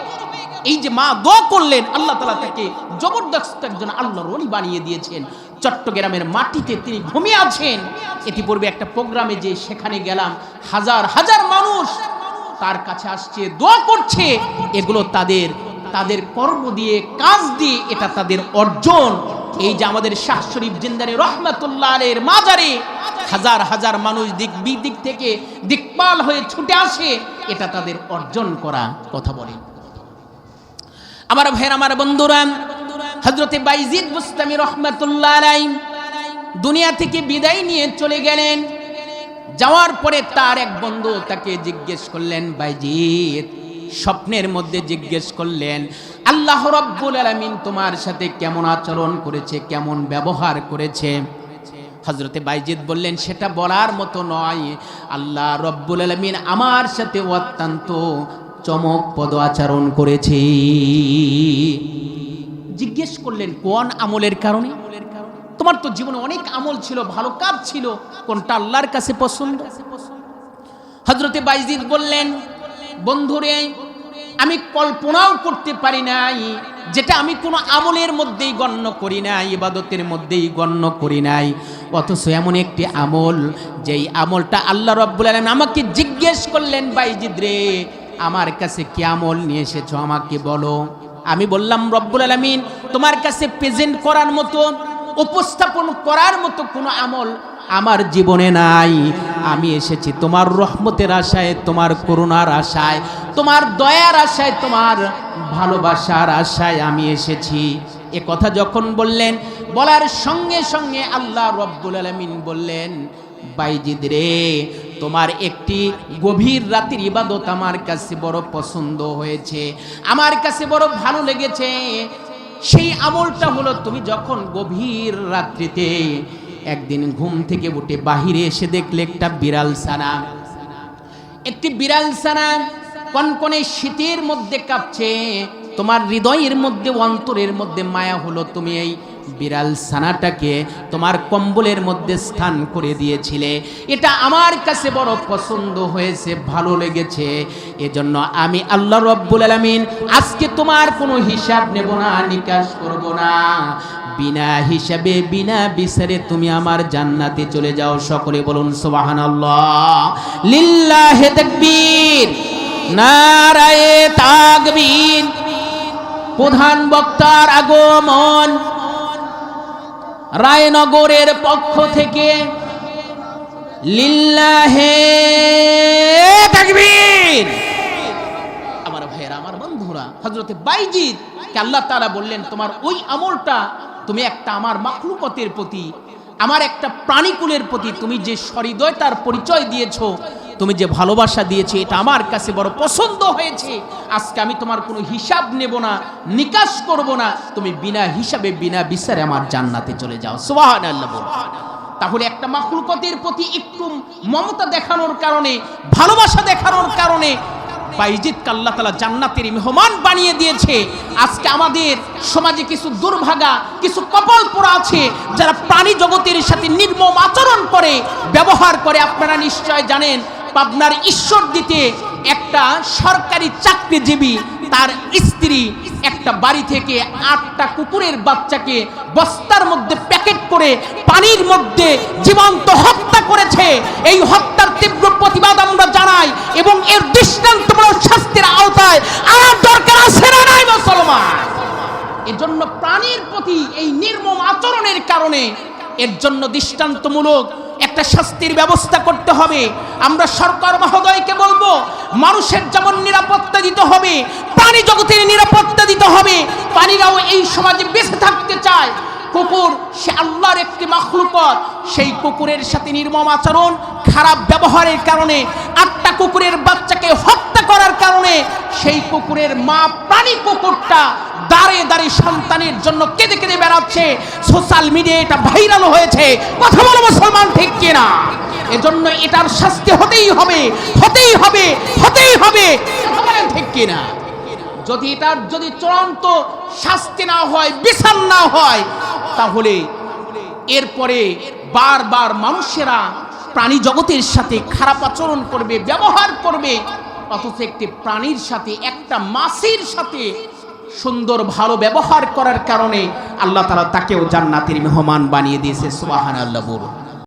[SPEAKER 1] এই যে মা দোয়া করলেন, আল্লাহ তাআলা তাকে জবরদস্ত একজন আল্লাহর ওলি বানিয়ে দিয়েছেন। চট্টগ্রামের মাটিতে তিনি ঘুমিয়ে আছেন। ইতিপূর্বে একটা প্রোগ্রামে যে সেখানে গেলাম, হাজার হাজার মানুষ তার কাছে আসছে, দোয়া করছে। এগুলো তাদের কর্ম দিয়ে, কাজ দিয়ে, এটা তাদের অর্জন। এই যে আমাদের শাহ শরীফ জিন্দানি রহমাতুল্লাহ আলাইহির মাজারে হাজার হাজার মানুষ দিক বিদিক থেকে দিকপাল হয়ে ছুটে আসে, এটা তাদের অর্জন করা কথা বলে। আমার ভাইয়ের, আমার বন্ধুরা, হযরতে বাইজিদ বুস্তামি রহমাতুল্লাহ আলাইহি দুনিয়া থেকে বিদায় নিয়ে চলে গেলেন। যাওয়ার পরে তার এক বন্ধু তাকে জিজ্ঞেস করলেন, বাইজিদ স্বপ্নের মধ্যে জিজ্ঞেস করলেন, আল্লাহ রাব্বুল আলামিন তোমার সাথে কেমন আচরণ করেছে, কেমন ব্যবহার করেছে? হযরতে বাইজিদ বললেন, সেটা বলার মতো নয়, আল্লাহ রাব্বুল আলামিন আমার সাথে অত্যন্ত চমকপ্রদ আচরণ করেছে। জিজ্ঞেস করলেন, কোন আমলের কারণে? তোমার তো জীবনে অনেক আমল ছিল, ভালো কাজ ছিল, কোনটা আল্লাহর কাছে পছন্দ? হযরতে বাইজিদ বললেন, বন্ধুরে, আমি কল্পনাও করতে পারি নাই, যেটা আমি কোনো আমলের মধ্যেই গণ্য করি নাই, ইবাদতের মধ্যেই গণ্য করি নাই, অথচ এমন একটি আমল, যেই আমলটা আল্লাহ রাব্বুল আলামিন আমাকে জিজ্ঞেস করলেন, বাইজিদ রে, আমার কাছে কি আমল নিয়ে এসেছো, আমাকে বলো। আমি বললাম, রব্বুল আলামিন তোমার কাছে প্রেজেন্ট করার মতো, উপস্থাপন করার মতো কোনো আমল আমার জীবনে নাই। আমি এসেছি তোমার রহমতের আশায়, তোমার করুণার আশায়, তোমার দয়ার আশায়, তোমার ভালোবাসার আশায় আমি এসেছি। এ কথা যখন বললেন, বলার সঙ্গে সঙ্গে আল্লাহ রব্বুল আলামিন বললেন, বাইজিদ রে, তোমার একটি গভীর রাতের ইবাদত আমার কাছে বড় পছন্দ হয়েছে, আমার কাছে বড় ভালো লেগেছে। সেই আমলটা হলো, তুমি যখন গভীর রাত্রিতে একদিন ঘুম থেকে উঠে বাহিরে এসে দেখলে একটি বিড়াল ছানা কনকনে শীতের মধ্যে কাঁপছে, তোমার হৃদয়ের মধ্যে অন্তরের মধ্যে মায়া হলো, তুমি এই বিড়াল ছানাটাকে তোমার কম্বলের মধ্যে স্থান করে দিয়েছিলে। এটা আমার কাছে বড় পছন্দ হয়েছে, ভালো লেগেছে। এজন্য আমি আল্লাহ রাব্বুল আলামিন আজকে তোমার কোনো হিসাব নেব না, নিকাশ করব না। বিনা হিসাবে বিনা বিচারে তুমি আমার জান্নাতে চলে যাও। সকলে বলুন সুবহানাল্লাহ, লিল্লাহি তাকবীর, নারায়ে তাকবীর। প্রধান বক্তার আগমন। রায়নগরের পক্ষ থেকে লিল্লাহে তাকবীর। আমার ভাইয়েরা, আমার বন্ধুরা, হযরতে বাইজিদ কে আল্লাহ তাআলা বললেন, তোমার ওই আমলটা তুমি একটা আমার মাখলুকতের প্রতি, আমার একটা প্রাণীকুলের প্রতি তুমি যে সহৃদয়তার পরিচয় দিয়েছো, তুমি যে ভালোবাসা দিয়েছো, এটা আমার কাছে বড় পছন্দ হয়েছে। আজকে আমি তোমার কোনো হিসাব নেব না, নিকাশ করব না। তুমি বিনা হিসাবে বিনা বিচারে আমার জান্নাতে চলে যাও। সুবহানাল্লাহ। তাহলে একটা মাখলুকতের প্রতি একটু মমতা দেখানোর কারণে, ভালোবাসা দেখানোর কারণে বাইজিদকে আল্লাহ তাআলা জান্নাতের মেহমান বানিয়ে দিয়েছে। আজকে আমাদের সমাজে কিছু দুর্ভাগা, কিছু কপাল পোড়া আছে যারা প্রাণী জগতের সাথে নির্মম আচরণ করে, ব্যবহার করে। আপনারা নিশ্চয় জানেন, পাবনার ঈশ্বরদীতে একটা সরকারি চাকরিজীবী তার স্ত্রী একটা বাড়ি থেকে 8টা কুকুরের বাচ্চাকে বস্তার মধ্যে প্যাকেট করে পানির মধ্যে জীবন্ত হত্যা করেছে। এই হত্যার তীব্র প্রতিবাদ আমরা জানাই এবং এর দৃষ্টান্তমূলক শাস্তির আওতায় আনার দরকার আছে না নাই মুসলমান? এজন্য প্রাণীর প্রতি এই নির্মম আচরণের কারণে এর জন্য দৃষ্টান্তমূলক একটা শাস্তির ব্যবস্থা করতে হবে। আমরা সরকার মহোদয়কে বলবো, মানুষের যেমন নিরাপত্তা দিতে হবে, প্রাণী জগতের নিরাপত্তা দিতে হবে। প্রাণীরাও এই সমাজে বেঁচে থাকতে চায়। কুকুর সে আল্লাহর একটি মাখলুকত, সেই কুকুরের সাথে নির্মম আচরণ, খারাপ ব্যবহারের কারণে 8টা কুকুরের বাচ্চাকে হত্যা করার কারণে সেই কুকুরের মা প্রাণী কুকুরটা দাঁড়ে দাঁড়িয়ে সন্তানের জন্য কেঁদে কেঁদে বেড়াচ্ছে। সোশ্যাল মিডিয়ায় এটা ভাইরাল হয়েছে। কথা বলো মুসলমান, ঠিক কিনা? এজন্য এটার শাস্তি হতেই হবে, হতেই হবে, হতেই হবে। ঠিক কিনা? যদি এটার যদি চূড়ান্ত শাস্তি না হয়, বিচার না হয়, তাহলে এরপরে বারবার মানুষেরা প্রাণী জগতের সাথে খারাপ আচরণ করবে, ব্যবহার করবে। অথচ একটি প্রাণীর সাথে, একটা মাছের সাথে সুন্দর ভালো ব্যবহার করার কারণে আল্লাহ তাআলা তাকেও জান্নাতের মেহমান বানিয়ে দিয়েছে। সুবহানাল্লাহ।